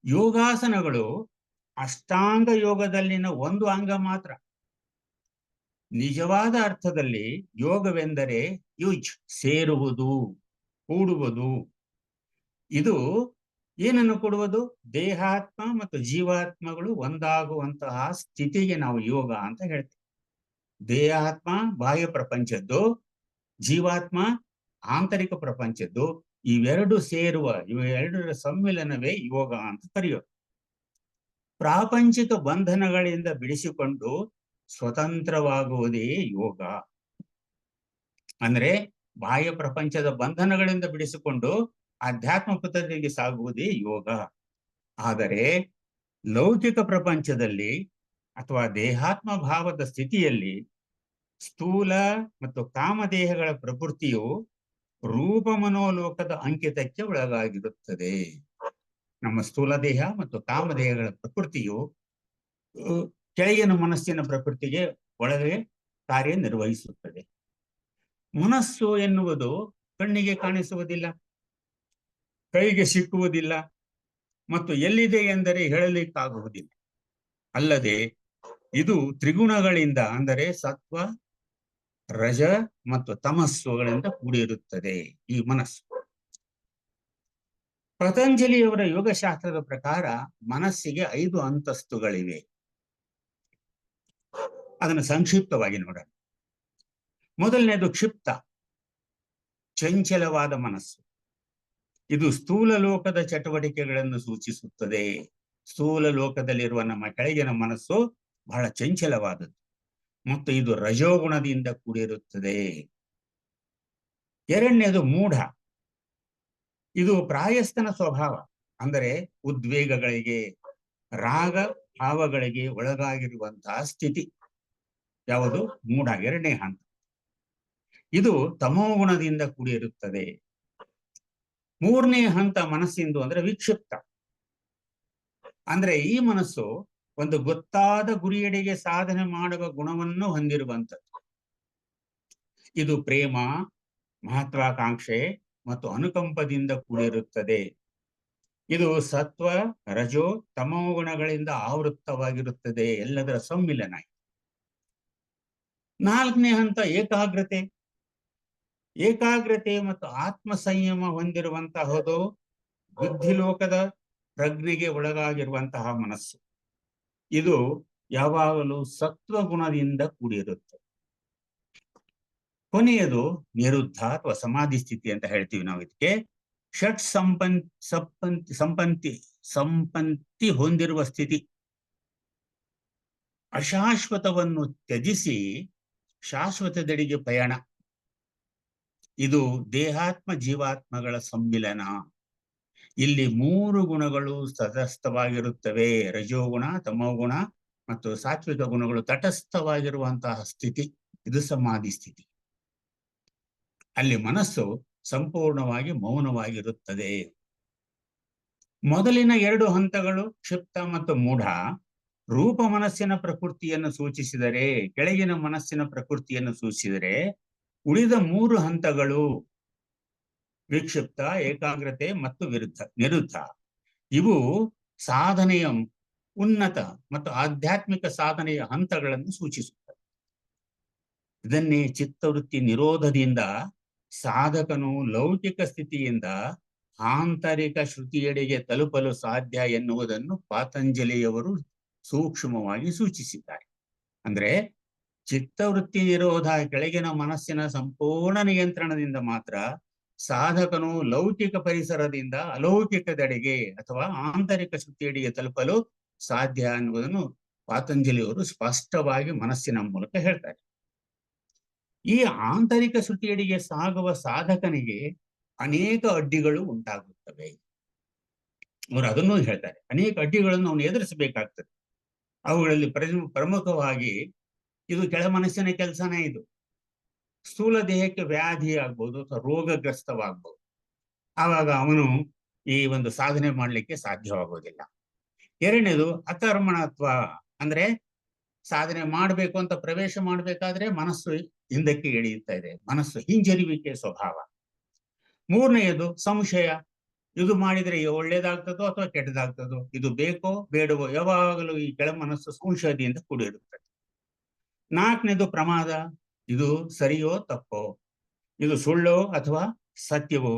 ಯೋಗಾಸನಗಳು ಅಷ್ಟಾಂಗ ಯೋಗದಲ್ಲಿನ ಒಂದು ಅಂಗ ಮಾತ್ರ. ನಿಜವಾದ ಅರ್ಥದಲ್ಲಿ ಯೋಗವೆಂದರೆ ಯುಜ್, ಸೇರುವುದು, ಕೂಡುವುದು. ಇದು ಏನನ್ನು ಕೊಡುವುದು? ದೇಹಾತ್ಮ ಮತ್ತು ಜೀವಾತ್ಮಗಳು ಒಂದಾಗುವಂತಹ ಸ್ಥಿತಿಗೆ ನಾವು ಯೋಗ ಅಂತ ಹೇಳ್ತೀವಿ. ದೇಹಾತ್ಮ ಬಾಹ್ಯ ಪ್ರಪಂಚದ್ದು, ಜೀವಾತ್ಮ ಆಂತರಿಕ ಪ್ರಪಂಚದ್ದು, ಇವೆರಡರ ಸಮ್ಮಿಲನವೇ ಯೋಗ ಅಂತ ಕರೆಯೋದು. ಪ್ರಾಪಂಚಿಕ ಬಂಧನಗಳಿಂದ ಬಿಡಿಸಿಕೊಂಡು ಸ್ವತಂತ್ರವಾಗುವುದೇ ಯೋಗ. ಅಂದ್ರೆ ಬಾಹ್ಯ ಪ್ರಪಂಚದ ಬಂಧನಗಳಿಂದ ಬಿಡಿಸಿಕೊಂಡು ಆಧ್ಯಾತ್ಮ ಪಥದಲ್ಲಿ ಸಾಗುವುದೇ ಯೋಗ. ಆದರೆ ಲೌಕಿಕ ಪ್ರಪಂಚದಲ್ಲಿ ಅಥವಾ ದೇಹಾತ್ಮ ಭಾವದ ಸ್ಥಿತಿಯಲ್ಲಿ ಸ್ಥೂಲ ಮತ್ತು ಕಾಮದೇಹಗಳ ಪ್ರಕೃತಿಯು ರೂಪ ಮನೋಲೋಕದ ಅಂಕಿತಕ್ಕೆ ಒಳಗಾಗಿರುತ್ತದೆ. ನಮ್ಮ ಸ್ಥೂಲ ದೇಹ ಮತ್ತು ಕಾಮದೇಹಗಳ ಪ್ರಕೃತಿಯು ಕೆಳಗಿನ ಮನಸ್ಸಿನ ಪ್ರಕೃತಿಗೆ ಒಳಗೆ ಕಾರ್ಯನಿರ್ವಹಿಸುತ್ತದೆ. ಮನಸ್ಸು ಎನ್ನುವುದು ಕಣ್ಣಿಗೆ ಕಾಣಿಸುವುದಿಲ್ಲ, ಕೈಗೆ ಸಿಕ್ಕುವುದಿಲ್ಲ ಮತ್ತು ಎಲ್ಲಿದೆ ಎಂದರೆ ಹೇಳಲಿಕ್ಕಾಗುವುದಿಲ್ಲ. ಅಲ್ಲದೆ ಇದು ತ್ರಿಗುಣಗಳಿಂದ, ಅಂದರೆ ಸತ್ವ, ರಜ ಮತ್ತು ತಮಸ್ಸುಗಳಿಂದ ಕೂಡಿರುತ್ತದೆ ಈ ಮನಸ್ಸು. ಪತಂಜಲಿಯವರ ಯೋಗಶಾಸ್ತ್ರದ ಪ್ರಕಾರ ಮನಸ್ಸಿಗೆ 5 ಅಂತಸ್ತುಗಳಿವೆ. ಅದನ್ನು ಸಂಕ್ಷಿಪ್ತವಾಗಿ ನೋಡೋಣ. ಮೊದಲನೇದು ಕ್ಷಿಪ್ತ, ಚಂಚಲವಾದ ಮನಸ್ಸು. ಇದು ಸ್ಥೂಲ ಲೋಕದ ಚಟುವಟಿಕೆಗಳನ್ನು ಸೂಚಿಸುತ್ತದೆ. ಸ್ಥೂಲ ಲೋಕದಲ್ಲಿರುವ ನಮ್ಮ ಕೆಳಗಿನ ಮನಸ್ಸು ಬಹಳ ಚಂಚಲವಾದದ್ದು ಮತ್ತು ಇದು ರಜೋಗುಣದಿಂದ ಕೂಡಿರುತ್ತದೆ. ಎರಡನೇದು ಮೂಢ. ಇದು ಪ್ರಾಯಸ್ಥನ ಸ್ವಭಾವ, ಅಂದರೆ ಉದ್ವೇಗಗಳಿಗೆ, ರಾಗ ಭಾವಗಳಿಗೆ ಒಳಗಾಗಿರುವಂತಹ ಸ್ಥಿತಿ. ಯಾವುದು? ಮೂಢ, ಎರಡನೇ ಹಂತ. ಇದು ತಮೋಗುಣದಿಂದ ಕೂಡಿರುತ್ತದೆ. ಮೂರನೇ ಹಂತ ಮನಸ್ಸಿಂದು ಅಂದ್ರೆ ವಿಕ್ಷಿಪ್ತ. ಅಂದ್ರೆ ಈ ಮನಸ್ಸು ಒಂದು ಗೊತ್ತಾದ ಗುರಿಯೆಡೆಗೆ ಸಾಧನೆ ಮಾಡುವ ಗುಣವನ್ನು ಹೊಂದಿರುವಂಥದ್ದು. ಇದು ಪ್ರೇಮ, ಮಹತ್ವಾಕಾಂಕ್ಷೆ ಮತ್ತು ಅನುಕಂಪದಿಂದ ಕೂಡಿರುತ್ತದೆ. ಇದು ಸತ್ವ, ರಜೋ, ತಮೋ ಗುಣಗಳಿಂದ ಆವೃತ್ತವಾಗಿರುತ್ತದೆ, ಎಲ್ಲದರ ಸಮ್ಮಿಲನ. ನಾಲ್ಕನೇ ಹಂತ ಏಕಾಗ್ರತೆ. ಏಕಾಗ್ರತೆ ಮತ್ತು ಆತ್ಮ ಸಂಯಮ ಹೊಂದಿರುವಂತಹದು ಬುದ್ಧಿಲೋಕದ ಪ್ರಜ್ಞೆಗೆ ಒಳಗಾಗಿರುವಂತಹ ಮನಸ್ಸು. ಇದು ಯಾವಾಗಲೂ ಸತ್ವಗುಣದಿಂದ ಕೂಡಿರುತ್ತದೆ. ಕೊನೆಯದು ನಿರುದ್ಧ ಅಥವಾ ಸಮಾಧಿ ಸ್ಥಿತಿ ಅಂತ ಹೇಳ್ತೀವಿ ನಾವು ಇದಕ್ಕೆ. ಷಟ್ ಸಂಪತ್ತಿ ಹೊಂದಿರುವ ಸ್ಥಿತಿ. ಅಶಾಶ್ವತವನ್ನು ತ್ಯಜಿಸಿ ಶಾಶ್ವತದೆಡೆಗೆ ಪಯಣ. ಇದು ದೇಹಾತ್ಮ ಜೀವಾತ್ಮಗಳ ಸಮ್ಮಿಲನ. ಇಲ್ಲಿ ಮೂರು ಗುಣಗಳು ತಟಸ್ಥವಾಗಿರುತ್ತವೆ. ರಜೋಗುಣ, ತಮೋಗುಣ ಮತ್ತು ಸಾತ್ವಿಕ ಗುಣಗಳು ತಟಸ್ಥವಾಗಿರುವಂತಹ ಸ್ಥಿತಿ. ಇದು ಸಮಾಧಿ ಸ್ಥಿತಿ. ಅಲ್ಲಿ ಮನಸ್ಸು ಸಂಪೂರ್ಣವಾಗಿ ಮೌನವಾಗಿರುತ್ತದೆ. ಮೊದಲಿನ ಎರಡು ಹಂತಗಳು ಕ್ಷಿಪ್ತ ಮತ್ತು ಮೂಢ ರೂಪ ಮನಸ್ಸಿನ ಪ್ರಕೃತಿಯನ್ನು ಸೂಚಿಸಿದರೆ, ಕೆಳಗಿನ ಮನಸ್ಸಿನ ಪ್ರಕೃತಿಯನ್ನು ಸೂಚಿಸಿದರೆ, ಉಳಿದ ಮೂರು ಹಂತಗಳು ವಿಕ್ಷಿಪ್ತ, ಏಕಾಗ್ರತೆ ಮತ್ತು ನಿರುದ್ಧ ಇವು ಸಾಧನೆಯ ಉನ್ನತ ಮತ್ತು ಆಧ್ಯಾತ್ಮಿಕ ಸಾಧನೆಯ ಹಂತಗಳನ್ನು ಸೂಚಿಸುತ್ತವೆ. ಇದನ್ನೇ ಚಿತ್ತವೃತ್ತಿ ನಿರೋಧದಿಂದ ಸಾಧಕನು ಲೌಕಿಕ ಸ್ಥಿತಿಯಿಂದ ಆಂತರಿಕ ಶ್ರುತಿಯೆಡೆಗೆ ತಲುಪಲು ಸಾಧ್ಯ ಎನ್ನುವುದನ್ನು ಪಾತಂಜಲಿಯವರು ಸೂಕ್ಷ್ಮವಾಗಿ ಸೂಚಿಸಿದ್ದಾರೆ. ಅಂದ್ರೆ ಚಿತ್ತವೃತ್ತಿ ನಿರೋಧ, ಕೆಳಗಿನ ಮನಸ್ಸಿನ ಸಂಪೂರ್ಣ ನಿಯಂತ್ರಣದಿಂದ ಮಾತ್ರ ಸಾಧಕನು ಲೌಕಿಕ ಪರಿಸರದಿಂದ ಅಲೌಕಿಕದೆಡೆಗೆ ಅಥವಾ ಆಂತರಿಕ ಶ್ರುತಿಯೆಡೆಗೆ ತಲುಪಲು ಸಾಧ್ಯ ಅನ್ನುವುದನ್ನು ಪಾತಂಜಲಿಯವರು ಸ್ಪಷ್ಟವಾಗಿ ಮನಸ್ಸಿನ ಮೂಲಕ ಹೇಳ್ತಾರೆ. ಈ ಆಂತರಿಕ ಶ್ರುತಿಯೆಡೆಗೆ ಸಾಗುವ ಸಾಧಕನಿಗೆ ಅನೇಕ ಅಡ್ಡಿಗಳು ಉಂಟಾಗುತ್ತವೆ. ಅವರು ಅದನ್ನು ಹೇಳ್ತಾರೆ. ಅನೇಕ ಅಡ್ಡಿಗಳನ್ನು ಅವನು ಎದುರಿಸಬೇಕಾಗ್ತದೆ. ಅವುಗಳಲ್ಲಿ ಪ್ರಮುಖವಾಗಿ ಇದು ಕೆಳ ಮನಸ್ಸಿನ ಕೆಲಸನೇ. ಇದು ಸ್ಥೂಲ ದೇಹಕ್ಕೆ ವ್ಯಾಧಿ ಆಗ್ಬೋದು ಅಥವಾ ರೋಗಗ್ರಸ್ತವಾಗ್ಬೋದು. ಆವಾಗ ಅವನು ಈ ಒಂದು ಸಾಧನೆ ಮಾಡಲಿಕ್ಕೆ ಸಾಧ್ಯವಾಗೋದಿಲ್ಲ. ಎರಡನೇದು ಅಕರ್ಮಣತ್ವ. ಅಂದ್ರೆ ಸಾಧನೆ ಮಾಡಬೇಕು ಅಂತ ಪ್ರವೇಶ ಮಾಡಬೇಕಾದ್ರೆ ಮನಸ್ಸು ಹಿಂದಕ್ಕೆ ಎಳೆಯುತ್ತಾ ಇದೆ, ಮನಸ್ಸು ಹಿಂಜರಿಯುವಿಕೆ ಸ್ವಭಾವ. ಮೂರನೆಯದು ಸಂಶಯ. ಇದು ಮಾಡಿದ್ರೆ ಒಳ್ಳೇದಾಗ್ತದೋ ಅಥವಾ ಕೆಟ್ಟದಾಗ್ತದೋ, ಇದು ಬೇಕೋ ಬೇಡವೋ, ಯಾವಾಗಲೂ ಈ ಕೆಳ ಮನಸ್ಸು ಸಂಶಯದಿಂದ ಕೂಡಿರುತ್ತದೆ. ನಾಲ್ಕನೇದು ಪ್ರಮಾದ. ಇದು ಸರಿಯೋ ತಪ್ಪೋ, ಇದು ಸುಳ್ಳೋ ಅಥವಾ ಸತ್ಯವೋ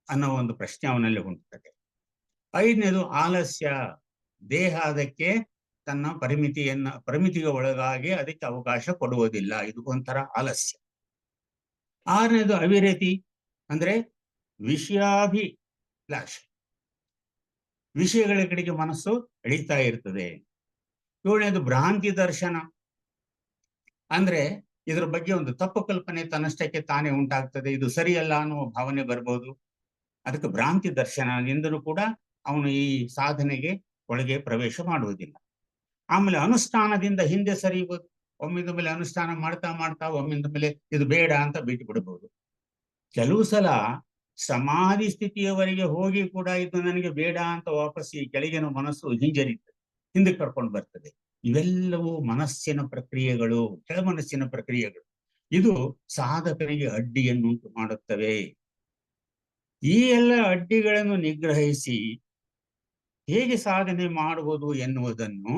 ಅನ್ನೋ ಒಂದು ಪ್ರಶ್ನೆ ಅವನಲ್ಲಿ ಹುಟ್ಟುತ್ತದೆ. ಐದನೇದು ಆಲಸ್ಯ. ದೇಹ ಅದಕ್ಕೆ ತನ್ನ ಪರಿಮಿತಿಗೆ ಒಳಗಾಗಿ ಅದಕ್ಕೆ ಅವಕಾಶ ಕೊಡುವುದಿಲ್ಲ. ಇದು ಒಂಥರ ಆಲಸ್ಯ. ಆರನೇದು ಅವಿರತಿ. ಅಂದ್ರೆ ವಿಷಯಾಭಿಲಾಷ, ವಿಷಯಗಳ ಕಡೆಗೆ ಮನಸ್ಸು ಎಳಿತಾ ಇರ್ತದೆ. ಏಳನೇದು ಭ್ರಾಂತಿ ದರ್ಶನ. ಅಂದ್ರೆ ಇದರ ಬಗ್ಗೆ ಒಂದು ತಪ್ಪು ಕಲ್ಪನೆ ತನ್ನಷ್ಟಕ್ಕೆ ತಾನೇ ಉಂಟಾಗ್ತದೆ. ಇದು ಸರಿಯಲ್ಲ ಅನ್ನುವ ಭಾವನೆ ಬರ್ಬೋದು. ಅದಕ್ಕೆ ಭ್ರಾಂತಿ ದರ್ಶನದಿಂದಲೂ ಕೂಡ ಅವನು ಈ ಸಾಧನೆಗೆ ಒಳಗೆ ಪ್ರವೇಶ ಮಾಡುವುದಿಲ್ಲ. ಆಮೇಲೆ ಅನುಷ್ಠಾನದಿಂದ ಹಿಂದೆ ಸರಿಯುವುದು. ಒಮ್ಮಿಂದ ಮೇಲೆ ಅನುಷ್ಠಾನ ಮಾಡ್ತಾ ಒಮ್ಮಿಂದ ಮೇಲೆ ಇದು ಬೇಡ ಅಂತ ಬಿಟ್ಟು ಬಿಡಬಹುದು. ಕೆಲವು ಸಲ ಸಮಾಧಿ ಸ್ಥಿತಿಯವರೆಗೆ ಹೋಗಿ ಕೂಡ ಇದು ನನಗೆ ಬೇಡ ಅಂತ ವಾಪಸ್ ಈ ಕೆಳಗಿನ ಮನಸ್ಸು ಹಿಂಜರಿತದೆ, ಹಿಂದೆ ಕರ್ಕೊಂಡು ಬರ್ತದೆ. ಇವೆಲ್ಲವೂ ಮನಸ್ಸಿನ ಪ್ರಕ್ರಿಯೆಗಳು, ಕೆಳ ಮನಸ್ಸಿನ ಪ್ರಕ್ರಿಯೆಗಳು. ಇದು ಸಾಧಕನಿಗೆ ಅಡ್ಡಿಯನ್ನುಂಟು ಮಾಡುತ್ತವೆ. ಈ ಎಲ್ಲ ಅಡ್ಡಿಗಳನ್ನು ನಿಗ್ರಹಿಸಿ ಹೇಗೆ ಸಾಧನೆ ಮಾಡುವುದು ಎನ್ನುವುದನ್ನು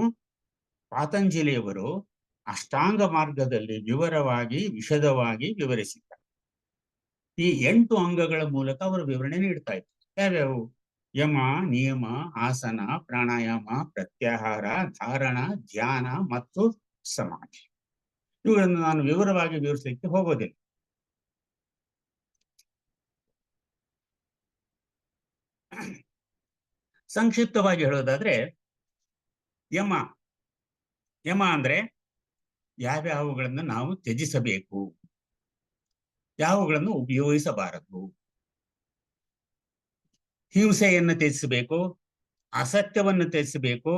ಪಾತಂಜಲಿಯವರು ಅಷ್ಟಾಂಗ ಮಾರ್ಗದಲ್ಲಿ ವಿವರವಾಗಿ ವಿಶದವಾಗಿ ವಿವರಿಸಿದ್ದಾರೆ. ಈ 8 ಅಂಗಗಳ ಮೂಲಕ ಅವರು ವಿವರಣೆ ನೀಡ್ತಾ ಇದ್ದಾರೆ. ಯಾವ್ಯಾವು? ಯಮ, ನಿಯಮ, ಆಸನ, ಪ್ರಾಣಾಯಾಮ, ಪ್ರತ್ಯಾಹಾರ, ಧಾರಣ, ಧ್ಯಾನ ಮತ್ತು ಸಮಾಧಿ. ಇವುಗಳನ್ನು ನಾನು ವಿವರವಾಗಿ ವಿವರಿಸಲಿಕ್ಕೆ ಹೋಗೋದಿಲ್ಲ. ಸಂಕ್ಷಿಪ್ತವಾಗಿ ಹೇಳೋದಾದ್ರೆ, ಯಮ ಯಮ ಅಂದ್ರೆ ಯಾವ್ಯಾವುಗಳನ್ನು ನಾವು ತ್ಯಜಿಸಬೇಕು, ಯಾವುಗಳನ್ನು ಉಪಯೋಗಿಸಬಾರದು. ಹಿಂಸೆಯನ್ನು ತ್ಯಜಿಸಬೇಕು, ಅಸತ್ಯವನ್ನು ತ್ಯಜಿಸಬೇಕು,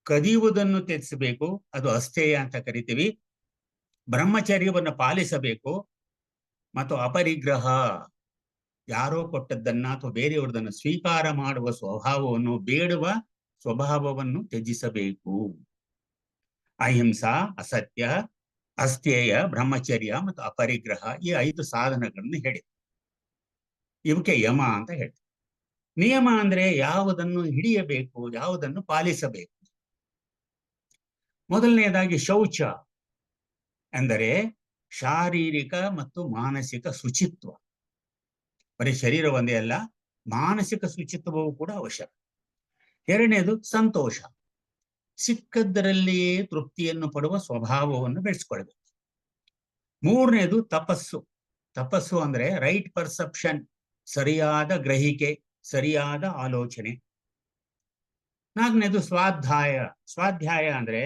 ಕದಿಯುವುದನ್ನು ತ್ಯಜಿಸಬೇಕು, ಅದು ಅಸ್ಥೇಯ ಅಂತ ಕರಿತೀವಿ. ಬ್ರಹ್ಮಚರ್ಯವನ್ನು ಪಾಲಿಸಬೇಕು. ಮತ್ತು ಅಪರಿಗ್ರಹ, ಯಾರೋ ಕೊಟ್ಟದ್ದನ್ನ ಅಥವಾ ಬೇರೆಯವ್ರದನ್ನು ಸ್ವೀಕಾರ ಮಾಡುವ ಸ್ವಭಾವವನ್ನು, ಬೇಡುವ ಸ್ವಭಾವವನ್ನು ತ್ಯಜಿಸಬೇಕು. ಅಹಿಂಸಾ, ಅಸತ್ಯ, ಅಸ್ಥೇಯ, ಬ್ರಹ್ಮಚರ್ಯ ಮತ್ತು ಅಪರಿಗ್ರಹ, ಈ 5 ಸಾಧನಗಳನ್ನು ಹೇಳಿ ಇವಕ್ಕೆ ಯಮ ಅಂತ ಹೇಳಿ. ನಿಯಮ ಅಂದ್ರೆ ಯಾವುದನ್ನು ಹಿಡಿಯಬೇಕು, ಯಾವುದನ್ನು ಪಾಲಿಸಬೇಕು. ಮೊದಲನೆಯದಾಗಿ ಶೌಚ ಎಂದರೆ ಶಾರೀರಿಕ ಮತ್ತು ಮಾನಸಿಕ ಶುಚಿತ್ವ. ಬರೀ ಶರೀರ ಒಂದೇ ಅಲ್ಲ, ಮಾನಸಿಕ ಶುಚಿತ್ವವು ಕೂಡ ಅವಶ್ಯಕ. ಎರಡನೇದು ಸಂತೋಷ, ಸಿಕ್ಕದ್ದರಲ್ಲಿಯೇ ತೃಪ್ತಿಯನ್ನು ಪಡುವ ಸ್ವಭಾವವನ್ನು ಬೆಳೆಸ್ಕೊಳ್ಬೇಕು. ಮೂರನೇದು ತಪಸ್ಸು. ತಪಸ್ಸು ಅಂದ್ರೆ ರೈಟ್ ಪರ್ಸೆಪ್ಷನ್, ಸರಿಯಾದ ಗ್ರಹಿಕೆ, ಸರಿಯಾದ ಆಲೋಚನೆ. ನಾಲ್ಕನೇದು ಸ್ವಾಧ್ಯಾಯ. ಸ್ವಾಧ್ಯಾಯ ಅಂದ್ರೆ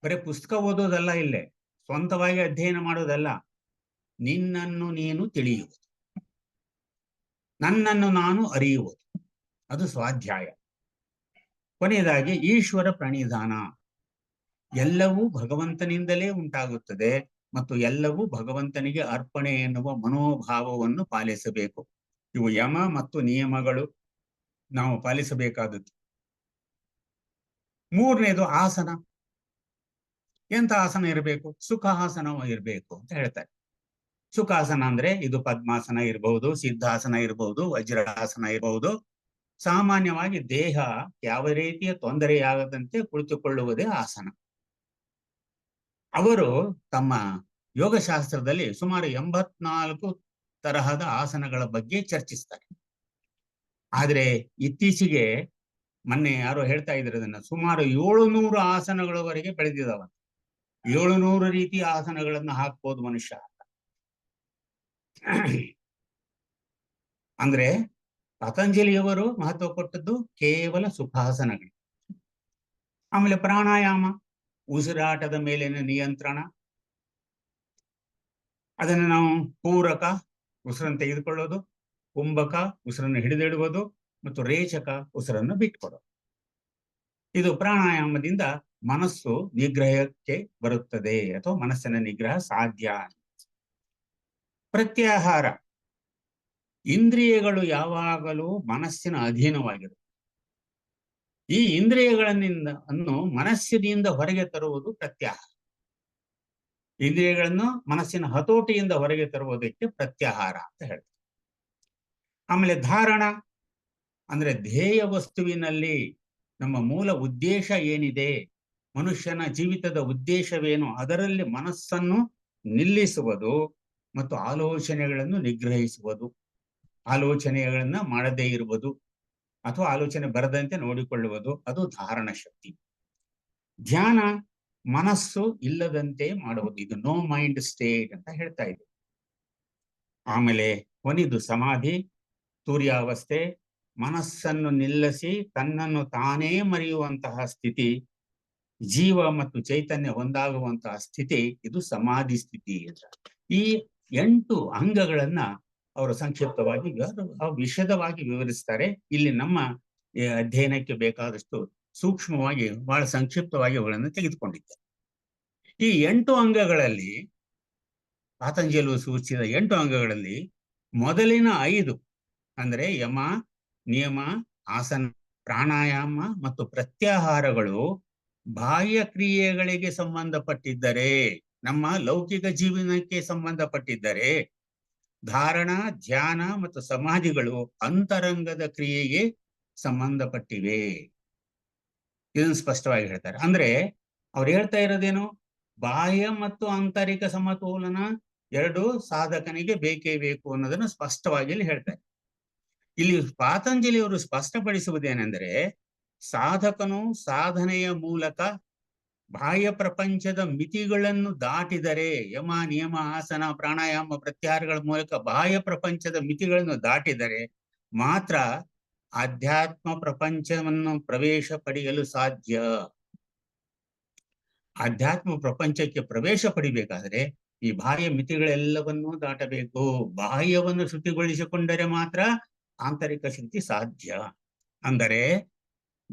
ಬರೀ ಪುಸ್ತಕ ಓದೋದಲ್ಲ, ಇಲ್ಲೇ ಸ್ವಂತವಾಗಿ ಅಧ್ಯಯನ ಮಾಡೋದಲ್ಲ, ನಿನ್ನನ್ನು ನೀನು ತಿಳಿಯುವುದು, ನನ್ನನ್ನು ನಾನು ಅರಿಯುವುದು, ಅದು ಸ್ವಾಧ್ಯಾಯ. ಕೊನೆಯದಾಗಿ ಈಶ್ವರ ಪ್ರಣಿಧಾನ. ಎಲ್ಲವೂ ಭಗವಂತನಿಂದಲೇ ಉಂಟಾಗುತ್ತದೆ ಮತ್ತು ಎಲ್ಲವೂ ಭಗವಂತನಿಗೆ ಅರ್ಪಣೆ ಎನ್ನುವ ಮನೋಭಾವವನ್ನು ಪಾಲಿಸಬೇಕು. ಇವು ಯಮ ಮತ್ತು ನಿಯಮಗಳು, ನಾವು ಪಾಲಿಸಬೇಕಾದದ್ದು. ಮೂರನೇದು ಆಸನ. ಎಂತ ಆಸನ ಇರಬೇಕು? ಸುಖಾಸನ ಇರಬೇಕು ಅಂತ ಹೇಳ್ತಾರೆ. ಸುಖಾಸನ ಅಂದ್ರೆ ಇದು ಪದ್ಮಾಸನ ಇರಬಹುದು, ಸಿದ್ಧಾಸನ ಇರಬಹುದು, ವಜ್ರಾಸನ ಇರಬಹುದು. ಸಾಮಾನ್ಯವಾಗಿ ದೇಹ ಯಾವ ರೀತಿಯ ತೊಂದರೆಯಾಗದಂತೆ ಕುಳಿತುಕೊಳ್ಳುವುದೇ ಆಸನ. ಅವರು ತಮ್ಮ ಯೋಗಶಾಸ್ತ್ರದಲ್ಲಿ ಸುಮಾರು 84 ತರಹದ ಆಸನಗಳ ಬಗ್ಗೆ ಚರ್ಚಿಸ್ತಾರೆ. ಆದ್ರೆ ಇತ್ತೀಚೆಗೆ ಮೊನ್ನೆ ಯಾರೋ ಹೇಳ್ತಾ ಇದ್ರು, ಅದನ್ನ ಸುಮಾರು 700 ಆಸನಗಳವರೆಗೆ ಬೆಳೆದಿದ್ದಾವ. 700 ರೀತಿಯ ಆಸನಗಳನ್ನು ಹಾಕ್ಬೋದು ಮನುಷ್ಯ. ಅಂದ್ರೆ ಪತಂಜಲಿಯವರು ಮಹತ್ವ ಕೊಟ್ಟದ್ದು ಕೇವಲ ಸುಖಾಸನಗಳು. ಆಮೇಲೆ ಪ್ರಾಣಾಯಾಮ, ಉಸಿರಾಟದ ಮೇಲಿನ ನಿಯಂತ್ರಣ. ಅದನ್ನು ನಾವು ಪೂರಕ, ಉಸಿರನ್ನು ತೆಗೆದುಕೊಳ್ಳೋದು, ಕುಂಭಕ, ಉಸಿರನ್ನು ಹಿಡಿದಿಡುವುದು, ಮತ್ತು ರೇಚಕ, ಉಸಿರನ್ನು ಬಿಟ್ಕೊಡೋದು. ಇದು ಪ್ರಾಣಾಯಾಮದಿಂದ ಮನಸ್ಸು ನಿಗ್ರಹಕ್ಕೆ ಬರುತ್ತದೆ, ಅಥವಾ ಮನಸ್ಸಿನ ನಿಗ್ರಹ ಸಾಧ್ಯ. ಪ್ರತ್ಯಾಹಾರ, ಇಂದ್ರಿಯಗಳು ಯಾವಾಗಲೂ ಮನಸ್ಸಿನ ಅಧೀನವಾಗಿರುತ್ತೆ. ಈ ಇಂದ್ರಿಯಗಳನ್ನು ಮನಸ್ಸಿನಿಂದ ಹೊರಗೆ ತರುವುದು ಪ್ರತ್ಯಾಹಾರ. ಇಂದ್ರಿಯಗಳನ್ನು ಮನಸ್ಸಿನ ಹತೋಟಿಯಿಂದ ಹೊರಗೆ ತರುವುದಕ್ಕೆ ಪ್ರತ್ಯಾಹಾರ ಅಂತ ಹೇಳ್ತಾರೆ. ಆಮೇಲೆ ಧಾರಣ ಅಂದ್ರೆ ಧ್ಯೇಯ ವಸ್ತುವಿನಲ್ಲಿ ನಮ್ಮ ಮೂಲ ಉದ್ದೇಶ ಏನಿದೆ, ಮನುಷ್ಯನ ಜೀವಿತದ ಉದ್ದೇಶವೇನು, ಅದರಲ್ಲಿ ಮನಸ್ಸನ್ನು ನಿಲ್ಲಿಸುವುದು ಮತ್ತು ಆಲೋಚನೆಗಳನ್ನು ನಿಗ್ರಹಿಸುವುದು. ಆಲೋಚನೆಗಳನ್ನ ಮಾಡದೇ ಇರುವುದು ಅಥವಾ ಆಲೋಚನೆ ಬರದಂತೆ ನೋಡಿಕೊಳ್ಳುವುದು, ಅದು ಧಾರಣ ಶಕ್ತಿ. ಧ್ಯಾನ, ಮನಸ್ಸು ಇಲ್ಲದಂತೆ ಮಾಡುವುದು, ಇದು ನೋ ಮೈಂಡ್ ಸ್ಟೇಟ್ ಅಂತ ಹೇಳ್ತಾ ಇದೆ. ಆಮೇಲೆ ಕೊನೆದು ಸಮಾಧಿ, ತುರ್ಯಾವಸ್ಥೆ, ಮನಸ್ಸನ್ನು ನಿಲ್ಲಿಸಿ ತನ್ನನ್ನು ತಾನೇ ಮರೆಯುವಂತಹ ಸ್ಥಿತಿ, ಜೀವ ಮತ್ತು ಚೈತನ್ಯ ಒಂದಾಗುವಂತಹ ಸ್ಥಿತಿ, ಇದು ಸಮಾಧಿ ಸ್ಥಿತಿ ಅಂತ. ಈ 8 ಅಂಗಗಳನ್ನ ಅವರು ಸಂಕ್ಷಿಪ್ತವಾಗಿ ವಿಶದವಾಗಿ ವಿವರಿಸ್ತಾರೆ. ಇಲ್ಲಿ ನಮ್ಮ ಅಧ್ಯಯನಕ್ಕೆ ಬೇಕಾದಷ್ಟು ಸೂಕ್ಷ್ಮವಾಗಿ ಬಹಳ ಸಂಕ್ಷಿಪ್ತವಾಗಿ ಅವುಗಳನ್ನು ತೆಗೆದುಕೊಂಡಿದ್ದಾರೆ. ಈ 8 ಅಂಗಗಳಲ್ಲಿ, ಪಾತಂಜಲಿಯು ಸೂಚಿಸಿದ 8 ಅಂಗಗಳಲ್ಲಿ ಮೊದಲಿನ 5 ಅಂದ್ರೆ ಯಮ, ನಿಯಮ, ಆಸನ, ಪ್ರಾಣಾಯಾಮ ಮತ್ತು ಪ್ರತ್ಯಾಹಾರಗಳು ಬಾಹ್ಯ ಕ್ರಿಯೆಗಳಿಗೆ ಸಂಬಂಧಪಟ್ಟಿದ್ದರೆ, ನಮ್ಮ ಲೌಕಿಕ ಜೀವನಕ್ಕೆ ಸಂಬಂಧಪಟ್ಟಿದ್ದರೆ, ಧಾರಣ, ಧ್ಯಾನ ಮತ್ತು ಸಮಾಧಿಗಳು ಅಂತರಂಗದ ಕ್ರಿಯೆಗೆ ಸಂಬಂಧಪಟ್ಟಿವೆ. ಇದನ್ನು ಸ್ಪಷ್ಟವಾಗಿ ಹೇಳ್ತಾರೆ. ಅಂದ್ರೆ ಅವ್ರು ಹೇಳ್ತಾ ಇರೋದೇನು, ಬಾಹ್ಯ ಮತ್ತು ಆಂತರಿಕ ಸಮತೋಲನ 2 ಸಾಧಕನಿಗೆ ಬೇಕೇ ಬೇಕು ಅನ್ನೋದನ್ನು ಸ್ಪಷ್ಟವಾಗಿ ಇಲ್ಲಿ ಹೇಳ್ತಾರೆ. ಇಲ್ಲಿ ಪಾತಂಜಲಿಯವರು ಸ್ಪಷ್ಟಪಡಿಸುವುದೇನೆಂದರೆ, ಸಾಧಕನು ಸಾಧನೆಯ ಮೂಲಕ ಬಾಹ್ಯ ಪ್ರಪಂಚದ ಮಿತಿಗಳನ್ನು ದಾಟಿದರೆ, ಯಮ, ನಿಯಮ, ಆಸನ, ಪ್ರಾಣಾಯಾಮ, ಪ್ರತ್ಯಾಹಾರಗಳ ಮೂಲಕ ಬಾಹ್ಯ ಪ್ರಪಂಚದ ಮಿತಿಗಳನ್ನು ದಾಟಿದರೆ ಮಾತ್ರ ಆಧ್ಯಾತ್ಮ ಪ್ರಪಂಚವನ್ನು ಪ್ರವೇಶ ಪಡೆಯಲು ಸಾಧ್ಯ. ಆಧ್ಯಾತ್ಮ ಪ್ರಪಂಚಕ್ಕೆ ಪ್ರವೇಶ ಪಡಿಬೇಕಾದ್ರೆ ಈ ಬಾಹ್ಯ ಮಿತಿಗಳೆಲ್ಲವನ್ನೂ ದಾಟಬೇಕು. ಬಾಹ್ಯವನ್ನು ಶುದ್ಧಿಗೊಳಿಸಿಕೊಂಡರೆ ಮಾತ್ರ ಆಂತರಿಕ ಶುದ್ಧಿ ಸಾಧ್ಯ. ಅಂದರೆ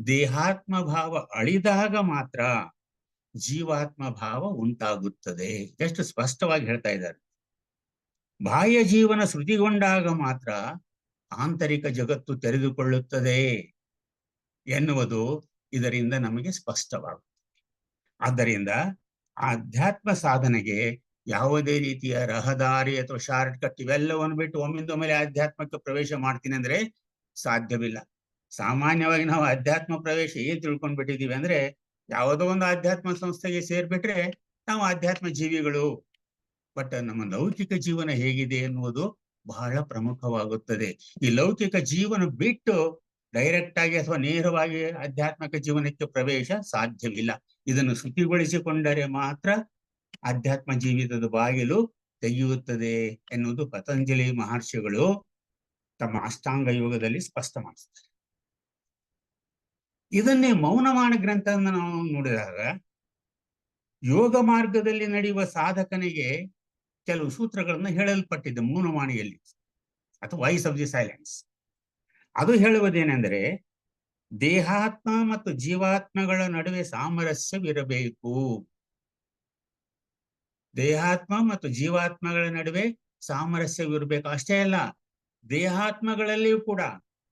ದೇಹಾತ್ಮ ಭಾವ ಅಳಿದಾಗ ಮಾತ್ರ ಜೀವಾತ್ಮ ಭಾವ ಉಂಟಾಗುತ್ತದೆ. ಎಷ್ಟು ಸ್ಪಷ್ಟವಾಗಿ ಹೇಳ್ತಾ ಇದ್ದಾರೆ. ಬಾಹ್ಯ ಜೀವನ ಶ್ರುತಿಗೊಂಡಾಗ ಮಾತ್ರ ಆಂತರಿಕ ಜಗತ್ತು ತೆರೆದುಕೊಳ್ಳುತ್ತದೆ ಎನ್ನುವುದು ಇದರಿಂದ ನಮಗೆ ಸ್ಪಷ್ಟವಾಗುತ್ತದೆ. ಆದ್ದರಿಂದ ಆಧ್ಯಾತ್ಮ ಸಾಧನೆಗೆ ಯಾವುದೇ ರೀತಿಯ ರಹದಾರಿ ಅಥವಾ ಶಾರ್ಟ್ ಕಟ್ ಇವೆಲ್ಲವನ್ನು ಬಿಟ್ಟು ಒಮ್ಮಿಂದೊಮ್ಮೆಲೆ ಆಧ್ಯಾತ್ಮಕ್ಕೆ ಪ್ರವೇಶ ಮಾಡ್ತೀನಿ ಅಂದ್ರೆ ಸಾಧ್ಯವಿಲ್ಲ. ಸಾಮಾನ್ಯವಾಗಿ ನಾವು ಅಧ್ಯಾತ್ಮ ಪ್ರವೇಶ ಏನ್ ತಿಳ್ಕೊಂಡ್ಬಿಟ್ಟಿದೀವಿ ಅಂದ್ರೆ, ಯಾವುದೋ ಒಂದು ಆಧ್ಯಾತ್ಮ ಸಂಸ್ಥೆಗೆ ಸೇರ್ಬಿಟ್ರೆ ನಾವು ಆಧ್ಯಾತ್ಮ ಜೀವಿಗಳು. ಬಟ್ ನಮ್ಮ ಲೌಕಿಕ ಜೀವನ ಹೇಗಿದೆ ಎನ್ನುವುದು ಬಹಳ ಪ್ರಮುಖವಾಗುತ್ತದೆ. ಈ ಲೌಕಿಕ ಜೀವನ ಬಿಟ್ಟು ಡೈರೆಕ್ಟ್ ಆಗಿ ಅಥವಾ ನೇರವಾಗಿ ಆಧ್ಯಾತ್ಮಿಕ ಜೀವನಕ್ಕೆ ಪ್ರವೇಶ ಸಾಧ್ಯವಿಲ್ಲ. ಇದನ್ನು ಶುಚಿಗೊಳಿಸಿಕೊಂಡರೆ ಮಾತ್ರ ಆಧ್ಯಾತ್ಮ ಜೀವಿತದ ಬಾಗಿಲು ತೆಗೆಯುತ್ತದೆ ಎನ್ನುವುದು ಪತಂಜಲಿ ಮಹರ್ಷಿಗಳು ತಮ್ಮ ಅಷ್ಟಾಂಗ ಯೋಗದಲ್ಲಿ ಸ್ಪಷ್ಟ ಮಾಡಿಸ್ತಾರೆ. ಇದನ್ನೇ ಮೌನಮಾನ ಗ್ರಂಥವನ್ನು ನಾವು ನೋಡಿದಾಗ ಯೋಗ ಮಾರ್ಗದಲ್ಲಿ ನಡೆಯುವ ಸಾಧಕನಿಗೆ ಕೆಲವು ಸೂತ್ರಗಳನ್ನು ಹೇಳಲ್ಪಟ್ಟಿದೆ ಮೌನವಾಣಿಯಲ್ಲಿ, ಅಥವಾ ವಾಯ್ಸ್ ಆಫ್ ದಿ ಸೈಲೆನ್ಸ್. ಅದು ಹೇಳುವುದೇನೆಂದರೆ, ದೇಹಾತ್ಮ ಮತ್ತು ಜೀವಾತ್ಮಗಳ ನಡುವೆ ಸಾಮರಸ್ಯವಿರಬೇಕು. ದೇಹಾತ್ಮ ಮತ್ತು ಜೀವಾತ್ಮಗಳ ನಡುವೆ ಸಾಮರಸ್ಯವಿರಬೇಕು. ಅಷ್ಟೇ ಅಲ್ಲ, ದೇಹಾತ್ಮಗಳಲ್ಲಿಯೂ ಕೂಡ,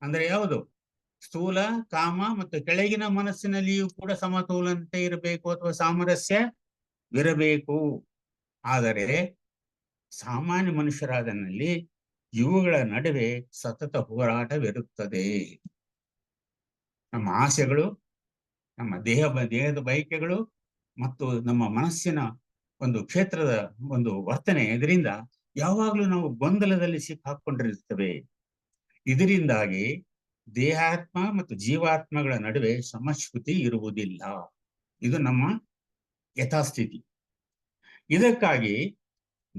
ಅಂದ್ರೆ ಯಾವುದು, ಸ್ಥೂಲ, ಕಾಮ ಮತ್ತು ಕೆಳಗಿನ ಮನಸ್ಸಿನಲ್ಲಿಯೂ ಕೂಡ ಸಮತೋಲನತೆ ಇರಬೇಕು ಅಥವಾ ಸಾಮರಸ್ಯವಿರಬೇಕು. ಆದರೆ ಸಾಮಾನ್ಯ ಮನುಷ್ಯರಾದನಲ್ಲಿ ಇವುಗಳ ನಡುವೆ ಸತತ ಹೋರಾಟವಿರುತ್ತದೆ. ನಮ್ಮ ಆಸೆಗಳು, ನಮ್ಮ ದೇಹದ ಬಯಕೆಗಳು ಮತ್ತು ನಮ್ಮ ಮನಸ್ಸಿನ ಒಂದು ಕ್ಷೇತ್ರದ ಒಂದು ವರ್ತನೆ, ಇದರಿಂದ ಯಾವಾಗಲೂ ನಾವು ಗೊಂದಲದಲ್ಲಿ ಸಿಕ್ಕಾಕೊಂಡಿರುತ್ತೇವೆ. ಇದರಿಂದಾಗಿ ದೇಹಾತ್ಮ ಮತ್ತು ಜೀವಾತ್ಮಗಳ ನಡುವೆ ಸಮಶ್ರುತಿ ಇರುವುದಿಲ್ಲ. ಇದು ನಮ್ಮ ಯಥಾಸ್ಥಿತಿ. ಇದಕ್ಕಾಗಿ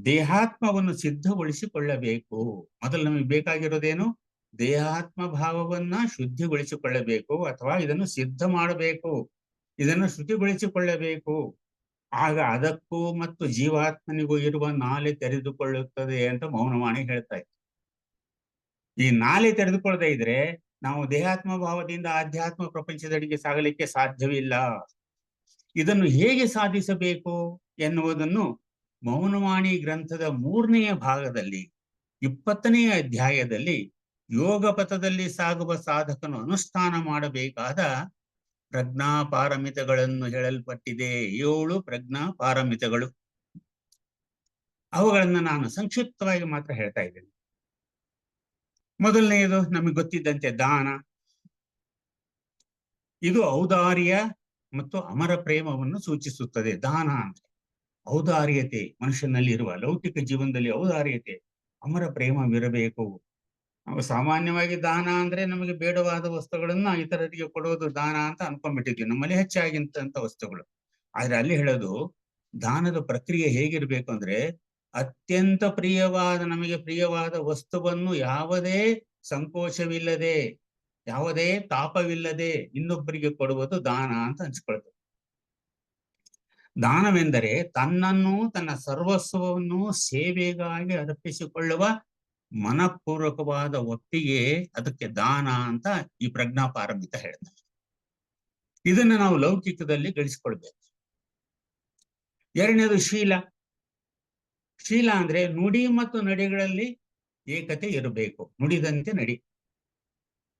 ದೇಹಾತ್ಮವನ್ನು ಸಿದ್ಧಗೊಳಿಸಿಕೊಳ್ಳಬೇಕು. ಮೊದಲು ನಮಗೆ ಬೇಕಾಗಿರೋದೇನು? ದೇಹಾತ್ಮ ಭಾವವನ್ನ ಶುದ್ಧಿಗೊಳಿಸಿಕೊಳ್ಳಬೇಕು, ಅಥವಾ ಇದನ್ನು ಸಿದ್ಧ ಮಾಡಬೇಕು, ಇದನ್ನು ಶುದ್ಧಿಗೊಳಿಸಿಕೊಳ್ಳಬೇಕು. ಆಗ ಅದಕ್ಕೂ ಮತ್ತು ಜೀವಾತ್ಮನಿಗೂ ಇರುವ ನಾಲೆ ತೆರೆದುಕೊಳ್ಳುತ್ತದೆ ಅಂತ ಮೌನವಾಣಿ ಹೇಳ್ತಾ ಇತ್ತು. ಈ ನಾಲೆ ತೆರೆದುಕೊಳ್ಳದೆ ಇದ್ರೆ ನಾವು ದೇಹಾತ್ಮ ಭಾವದಿಂದ ಆಧ್ಯಾತ್ಮ ಪ್ರಪಂಚದಡಿಗೆ ಸಾಗಲಿಕ್ಕೆ ಸಾಧ್ಯವಿಲ್ಲ. ಇದನ್ನು ಹೇಗೆ ಸಾಧಿಸಬೇಕು ಎನ್ನುವುದನ್ನು ಮೌನವಾಣಿ ಗ್ರಂಥದ 3ನೆಯ ಭಾಗದಲ್ಲಿ 20ನೆಯ ಅಧ್ಯಾಯದಲ್ಲಿ ಯೋಗ ಪಥದಲ್ಲಿ ಸಾಗುವ ಸಾಧಕನು ಅನುಷ್ಠಾನ ಮಾಡಬೇಕಾದ ಪ್ರಜ್ಞಾ ಪಾರಮಿತಗಳನ್ನು ಹೇಳಲ್ಪಟ್ಟಿದೆ. 7 ಪ್ರಜ್ಞಾ ಪಾರಮಿತಗಳು. ಅವುಗಳನ್ನು ನಾನು ಸಂಕ್ಷಿಪ್ತವಾಗಿ ಮಾತ್ರ ಹೇಳ್ತಾ ಇದ್ದೇನೆ. ಮೊದಲನೆಯದು ನಮಗೆ ಗೊತ್ತಿದ್ದಂತೆ ದಾನ. ಇದು ಔದಾರ್ಯ ಮತ್ತು ಅಮರ ಪ್ರೇಮವನ್ನು ಸೂಚಿಸುತ್ತದೆ. ದಾನ ಅಂದ್ರೆ ಔದಾರ್ಯತೆ, ಮನುಷ್ಯನಲ್ಲಿ ಇರುವ ಲೌಕಿಕ ಜೀವನದಲ್ಲಿ ಔದಾರ್ಯತೆ, ಅಮರ ಪ್ರೇಮವಿರಬೇಕು. ನಾವು ಸಾಮಾನ್ಯವಾಗಿ ದಾನ ಅಂದ್ರೆ ನಮಗೆ ಬೇಡವಾದ ವಸ್ತುಗಳನ್ನ ಇತರರಿಗೆ ಕೊಡೋದು ದಾನ ಅಂತ ಅನ್ಕೊಂಡ್ಬಿಟ್ಟಿದ್ವಿ, ನಮ್ಮಲ್ಲಿ ಹೆಚ್ಚಾಗಿಂತ ವಸ್ತುಗಳು. ಆದ್ರೆ ಅಲ್ಲಿ ಹೇಳೋದು ದಾನದ ಪ್ರಕ್ರಿಯೆ ಹೇಗಿರ್ಬೇಕು ಅಂದ್ರೆ, ಅತ್ಯಂತ ಪ್ರಿಯವಾದ, ನಮಗೆ ಪ್ರಿಯವಾದ ವಸ್ತುವನ್ನು ಯಾವುದೇ ಸಂಕೋಚವಿಲ್ಲದೆ, ಯಾವುದೇ ತಾಪವಿಲ್ಲದೆ ಇನ್ನೊಬ್ಬರಿಗೆ ಕೊಡುವುದು ದಾನ ಅಂತ ಅನ್ಸ್ಕೊಳ್ತೇವೆ. ದಾನವೆಂದರೆ ತನ್ನನ್ನು, ತನ್ನ ಸರ್ವಸ್ವವನ್ನು ಸೇವೆಗಾಗಿ ಅರ್ಪಿಸಿಕೊಳ್ಳುವ ಮನಪೂರ್ವಕವಾದ ಒಪ್ಪಿಗೆ, ಅದಕ್ಕೆ ದಾನ ಅಂತ ಈ ಪ್ರಜ್ಞಾ ಪಾರಮಿತ ಹೇಳ್ತಾರೆ. ಇದನ್ನು ನಾವು ಲೌಕಿಕದಲ್ಲಿ ಗಳಿಸಿಕೊಳ್ಬೇಕು. ಎರಡನೇದು ಶೀಲ. ಶೀಲ ಅಂದ್ರೆ ನುಡಿ ಮತ್ತು ನಡೆಗಳಲ್ಲಿ ಏಕತೆ ಇರಬೇಕು. ನುಡಿದಂತೆ ನಡಿ.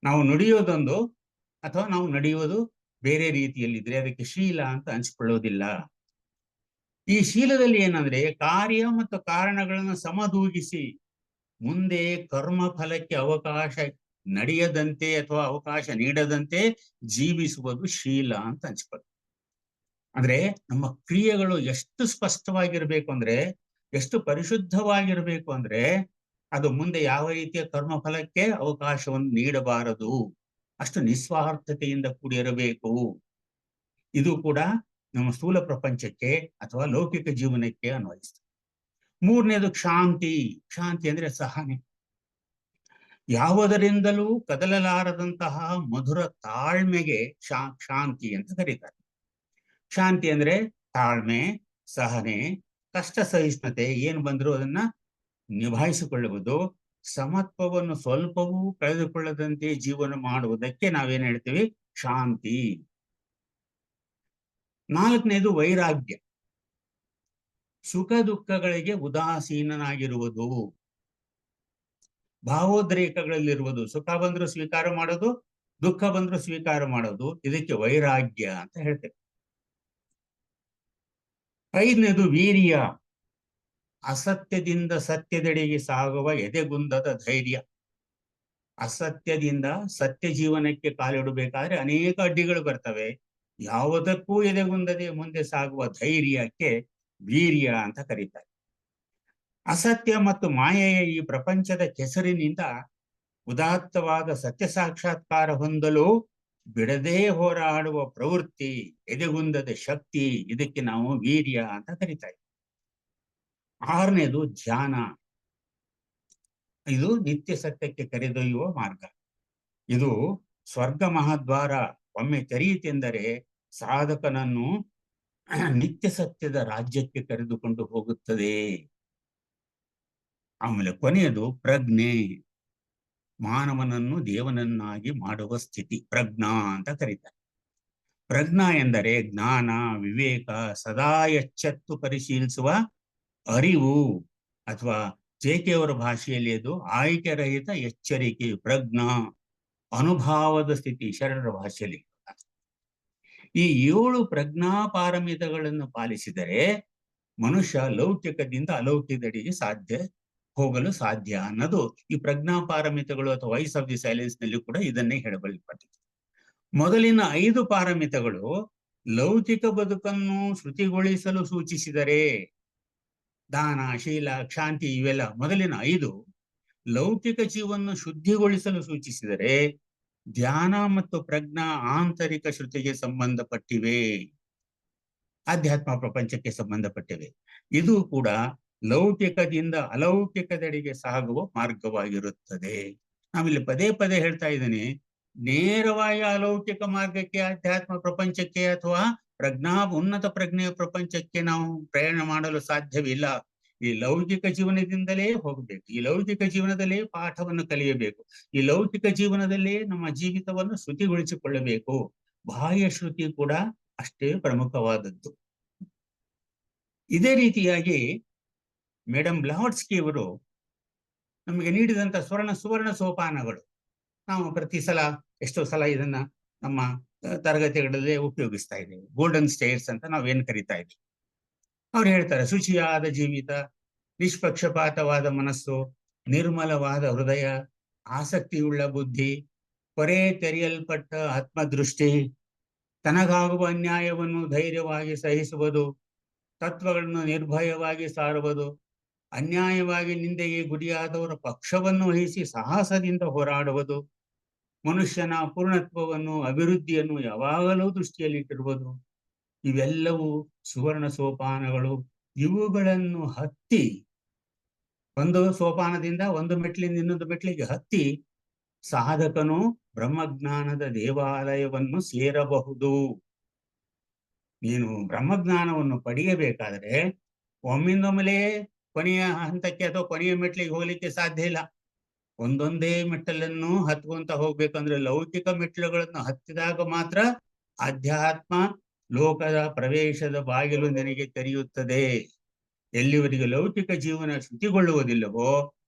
ನಾವು ನುಡಿಯೋದೊಂದು ಅಥವಾ ನಾವು ನಡೆಯುವುದು ಬೇರೆ ರೀತಿಯಲ್ಲಿದ್ರೆ ಅದಕ್ಕೆ ಶೀಲ ಅಂತ ಅನ್ಸ್ಕೊಳ್ಳೋದಿಲ್ಲ. ಈ ಶೀಲದಲ್ಲಿ ಏನಂದ್ರೆ, ಕಾರ್ಯ ಮತ್ತು ಕಾರಣಗಳನ್ನು ಸಮದೂಗಿಸಿ ಮುಂದೆ ಕರ್ಮ ಫಲಕ್ಕೆ ಅವಕಾಶ ನಡೆಯದಂತೆ ಅಥವಾ ಅವಕಾಶ ನೀಡದಂತೆ ಜೀವಿಸುವುದು ಶೀಲ ಅಂತ ಅನ್ಸ್ಕೊಳ್ಳಿ. ಅಂದ್ರೆ ನಮ್ಮ ಕ್ರಿಯೆಗಳು ಎಷ್ಟು ಸ್ಪಷ್ಟವಾಗಿರ್ಬೇಕು ಅಂದ್ರೆ, ಎಷ್ಟು ಪರಿಶುದ್ಧವಾಗಿರ್ಬೇಕು ಅಂದ್ರೆ, ಅದು ಮುಂದೆ ಯಾವ ರೀತಿಯ ಕರ್ಮ ಫಲಕ್ಕೆ ಅವಕಾಶವನ್ನು ನೀಡಬಾರದು, ಅಷ್ಟು ನಿಸ್ವಾರ್ಥತೆಯಿಂದ ಕೂಡಿರಬೇಕು. ಇದು ಕೂಡ ನಮ್ಮ ಸ್ಥೂಲ ಪ್ರಪಂಚಕ್ಕೆ ಅಥವಾ ಲೌಕಿಕ ಜೀವನಕ್ಕೆ ಅನ್ವಯಿಸ್ತದೆ. ಮೂರನೇದು ಶಾಂತಿ. ಶಾಂತಿ ಅಂದ್ರೆ ಸಹನೆ. ಯಾವುದರಿಂದಲೂ ಕದಲಲಾರದಂತಹ ಮಧುರ ತಾಳ್ಮೆಗೆ ಶಾಂತಿ ಅಂತ ಕರೀತಾರೆ. ಶಾಂತಿ ಅಂದ್ರೆ ತಾಳ್ಮೆ, ಸಹನೆ, ಕಷ್ಟ ಸಹಿಷ್ಣುತೆ ಏನು ಬಂದರೂ ಅದನ್ನ ನಿಭಾಯಿಸಿಕೊಳ್ಳುವುದು, ಸಮತ್ವವನ್ನು ಸ್ವಲ್ಪವೂ ಕಳೆದುಕೊಳ್ಳದಂತೆ ಜೀವನ ಮಾಡುವುದಕ್ಕೆ ನಾವೇನ್ ಹೇಳ್ತೀವಿ? ಶಾಂತಿ. ನಾಲ್ಕನೇದು ವೈರಾಗ್ಯ. ಸುಖ ದುಃಖಗಳಿಗೆ ಉದಾಸೀನನಾಗಿರುವುದು, ಭಾವೋದ್ರೇಕಗಳಲ್ಲಿರುವುದು. ಸುಖ ಬಂದ್ರು ಸ್ವೀಕಾರ ಮಾಡೋದು, ದುಃಖ ಬಂದ್ರು ಸ್ವೀಕಾರ ಮಾಡೋದು, ಇದಕ್ಕೆ ವೈರಾಗ್ಯ ಅಂತ ಹೇಳ್ತೇವೆ. ಐದನೇದು ವೀರ್ಯ. ಅಸತ್ಯದಿಂದ ಸತ್ಯದೆಡೆಗೆ ಸಾಗುವ ಎದೆಗುಂದದ ಧೈರ್ಯ. ಅಸತ್ಯದಿಂದ ಸತ್ಯ ಜೀವನಕ್ಕೆ ಕಾಲಿಡಬೇಕಾದ್ರೆ ಅನೇಕ ಅಡ್ಡಿಗಳು ಬರ್ತವೆ. ಯಾವುದಕ್ಕೂ ಎದೆಗುಂದದೆ ಮುಂದೆ ಸಾಗುವ ಧೈರ್ಯಕ್ಕೆ ವೀರ್ಯ ಅಂತ ಕರೀತಾರೆ. ಅಸತ್ಯ ಮತ್ತು ಮಾಯೆಯ ಈ ಪ್ರಪಂಚದ ಕೆಸರಿನಿಂದ ಉದಾತ್ತವಾದ ಸತ್ಯ ಸಾಕ್ಷಾತ್ಕಾರ ಹೊಂದಲು ಬಿಡದೇ ಹೋರಾಡುವ ಪ್ರವೃತ್ತಿ, ಎದೆಗುಂದದ ಶಕ್ತಿ, ಇದಕ್ಕೆ ನಾವು ವೀರ್ಯ ಅಂತ ಕರೀತಾರೆ. ಆರನೇದು ಧ್ಯಾನ. ಇದು ನಿತ್ಯ ಸತ್ಯಕ್ಕೆ ಕರೆದೊಯ್ಯುವ ಮಾರ್ಗ. ಇದು ಸ್ವರ್ಗ ಮಹಾದ್ವಾರ. ಒಮ್ಮೆ ತೆರೆಯಿತೆಂದರೆ ಸಾಧಕನನ್ನು ನಿತ್ಯ ಸತ್ಯದ ರಾಜ್ಯಕ್ಕೆ ಕರೆದುಕೊಂಡು ಹೋಗುತ್ತದೆ. ಆಮೇಲೆ ಕೊನೆಯದು ಪ್ರಜ್ಞೆ. ಮಾನವನನ್ನು ದೇವನನ್ನಾಗಿ ಮಾಡುವ ಸ್ಥಿತಿ ಪ್ರಜ್ಞಾ ಅಂತ ಕರೀತಾರೆ. ಪ್ರಜ್ಞಾ ಎಂದರೆ ಜ್ಞಾನ, ವಿವೇಕ, ಸದಾ ಎಚ್ಚೆತ್ತು ಪರಿಶೀಲಿಸುವ ಅರಿವು, ಅಥವಾ ಜೆ.ಕೆ. ಅವರ ಭಾಷೆಯಲ್ಲಿ ಅದು ಆಯ್ಕೆ ರಹಿತ ಎಚ್ಚರಿಕೆ. ಪ್ರಜ್ಞಾ ಅನುಭಾವದ ಸ್ಥಿತಿ ಶರಣರ ಭಾಷೆಯಲ್ಲಿ. ಈ 7 ಪ್ರಜ್ಞಾ ಪಾರಮಿತಗಳನ್ನು ಪಾಲಿಸಿದರೆ ಮನುಷ್ಯ ಲೌಕಿಕದಿಂದ ಅಲೌಕಿಕದೆಡೆಗೆ ಹೋಗಲು ಸಾಧ್ಯ ಅನ್ನೋದು ಈ ಪ್ರಜ್ಞಾ ಪಾರಮಿತಗಳು ಅಥವಾ ವಾಯ್ಸ್ ಆಫ್ ದಿ ಸೈಲೆನ್ಸ್ ನಲ್ಲಿ ಕೂಡ ಇದನ್ನೇ ಹೇಳಬಲ್ಲಪಟ್ಟಿದೆ. ಮೊದಲಿನ 5 ಪಾರಮಿತಗಳು ಲೌಕಿಕ ಬದುಕನ್ನು ಶ್ರುತಿಗೊಳಿಸಲು ಸೂಚಿಸಿದರೆ, ದಾನ, ಶೀಲ, ಕ್ಷಾಂತಿ ಇವೆಲ್ಲ ಮೊದಲಿನ 5 ಲೌಕಿಕ ಜೀವವನ್ನು ಶುದ್ಧಿಗೊಳಿಸಲು ಸೂಚಿಸಿದರೆ, ಧ್ಯಾನ ಮತ್ತು ಪ್ರಜ್ಞಾ ಆಂತರಿಕ ಶ್ರುತಿಗೆ ಸಂಬಂಧಪಟ್ಟಿವೆ, ಆಧ್ಯಾತ್ಮ ಪ್ರಪಂಚಕ್ಕೆ ಸಂಬಂಧಪಟ್ಟಿವೆ. ಇದು ಕೂಡ ಲೌಕಿಕದಿಂದ ಅಲೌಕಿಕದೆಡೆಗೆ ಸಾಗುವ ಮಾರ್ಗವಾಗಿರುತ್ತದೆ. ನಾವಿಲ್ಲಿ ಪದೇ ಪದೇ ಹೇಳ್ತಾ ಇದ್ದೀನಿ, ನೇರವಾಗಿ ಅಲೌಕಿಕ ಮಾರ್ಗಕ್ಕೆ, ಆಧ್ಯಾತ್ಮ ಪ್ರಪಂಚಕ್ಕೆ ಅಥವಾ ಉನ್ನತ ಪ್ರಜ್ಞೆಯ ಪ್ರಪಂಚಕ್ಕೆ ನಾವು ಪ್ರಯಾಣ ಮಾಡಲು ಸಾಧ್ಯವಿಲ್ಲ. ಈ ಲೌಕಿಕ ಜೀವನದಿಂದಲೇ ಹೋಗಬೇಕು. ಈ ಲೌಕಿಕ ಜೀವನದಲ್ಲೇ ಪಾಠವನ್ನು ಕಲಿಯಬೇಕು. ಈ ಲೌಕಿಕ ಜೀವನದಲ್ಲೇ ನಮ್ಮ ಜೀವಿತವನ್ನು ಶ್ರುತಿಗೊಳಿಸಿಕೊಳ್ಳಬೇಕು. ಬಾಹ್ಯ ಶ್ರುತಿ ಕೂಡ ಅಷ್ಟೇ ಪ್ರಮುಖವಾದದ್ದು. ಇದೇ ರೀತಿಯಾಗಿ ಮೇಡಮ್ ಬ್ಲಾವಟ್ಸ್ಕಿ ಅವರು ನಮಗೆ ನೀಡಿದಂತ ಸುವರ್ಣ ಸೋಪಾನಗಳು, ನಾವು ಪ್ರತಿ ಸಲ ಎಷ್ಟೋ ಸಲ ಇದನ್ನ ನಮ್ಮ ತರಗತಿಗಳಲ್ಲಿ ಉಪಯೋಗಿಸ್ತಾ ಇದ್ದೇವೆ. ಗೋಲ್ಡನ್ ಸ್ಟೇರ್ಸ್ ಅಂತ ನಾವೇನ್ ಕರಿತಾ ಇದ್ದೀವಿ. ಅವ್ರು ಹೇಳ್ತಾರೆ, ಶುಚಿಯಾದ ಜೀವಿತ, ನಿಷ್ಪಕ್ಷಪಾತವಾದ ಮನಸ್ಸು, ನಿರ್ಮಲವಾದ ಹೃದಯ, ಆಸಕ್ತಿಯುಳ್ಳ ಬುದ್ಧಿ, ಹೊರೆ ತೆರೆಯಲ್ಪಟ್ಟ ಆತ್ಮದೃಷ್ಟಿ, ತನಗಾಗುವ ಅನ್ಯಾಯವನ್ನು ಧೈರ್ಯವಾಗಿ ಸಹಿಸುವುದು, ತತ್ವಗಳನ್ನು ನಿರ್ಭಯವಾಗಿ ಸಾರುವುದು, ಅನ್ಯಾಯವಾಗಿ ನಿಂದೆಗೆ ಗುರಿಯಾದವರ ಪಕ್ಷವನ್ನು ವಹಿಸಿ ಸಾಹಸದಿಂದ ಹೋರಾಡುವುದು, ಮನುಷ್ಯನ ಪೂರ್ಣತ್ವವನ್ನು, ಅಭಿವೃದ್ಧಿಯನ್ನು ಯಾವಾಗಲೂ ದೃಷ್ಟಿಯಲ್ಲಿಟ್ಟಿರುವುದು, ಇವೆಲ್ಲವೂ ಸುವರ್ಣ ಸೋಪಾನಗಳು. ಇವುಗಳನ್ನು ಹತ್ತಿ, ಒಂದು ಸೋಪಾನದಿಂದ ಒಂದು ಮೆಟ್ಲಿಂದ ಇನ್ನೊಂದು ಮೆಟ್ಲಿಗೆ ಹತ್ತಿ ಸಾಧಕನು ಬ್ರಹ್ಮಜ್ಞಾನದ ದೇವಾಲಯವನ್ನು ಸೇರಬಹುದು. ನೀನು ಬ್ರಹ್ಮಜ್ಞಾನವನ್ನು ಪಡೆಯಬೇಕಾದರೆ ಒಮ್ಮಿಂದೊಮ್ಮೆಲೇ ಕೊನೆಯ ಹಂತಕ್ಕೆ ಅಥವಾ ಕೊನೆಯ ಮೆಟ್ಲಿಗೆ ಹೋಗ್ಲಿಕ್ಕೆ ಸಾಧ್ಯ ಇಲ್ಲ. ಒಂದೊಂದೇ ಮೆಟ್ಟಲನ್ನು ಹತ್ಕೊಂತ ಹೋಗ್ಬೇಕಂದ್ರೆ, ಲೌಕಿಕ ಮೆಟ್ಟಲುಗಳನ್ನು ಹತ್ತಿದಾಗ ಮಾತ್ರ ಅಧ್ಯಾತ್ಮ ಲೋಕದ ಪ್ರವೇಶದ ಬಾಗಿಲು ನಿನಗೆ ತೆರೆಯುತ್ತದೆ. ಎಲ್ಲಿವರೆಗೆ ಲೌಕಿಕ ಜೀವನ ಶುಚಿಗೊಳ್ಳುವುದಿಲ್ಲವೋ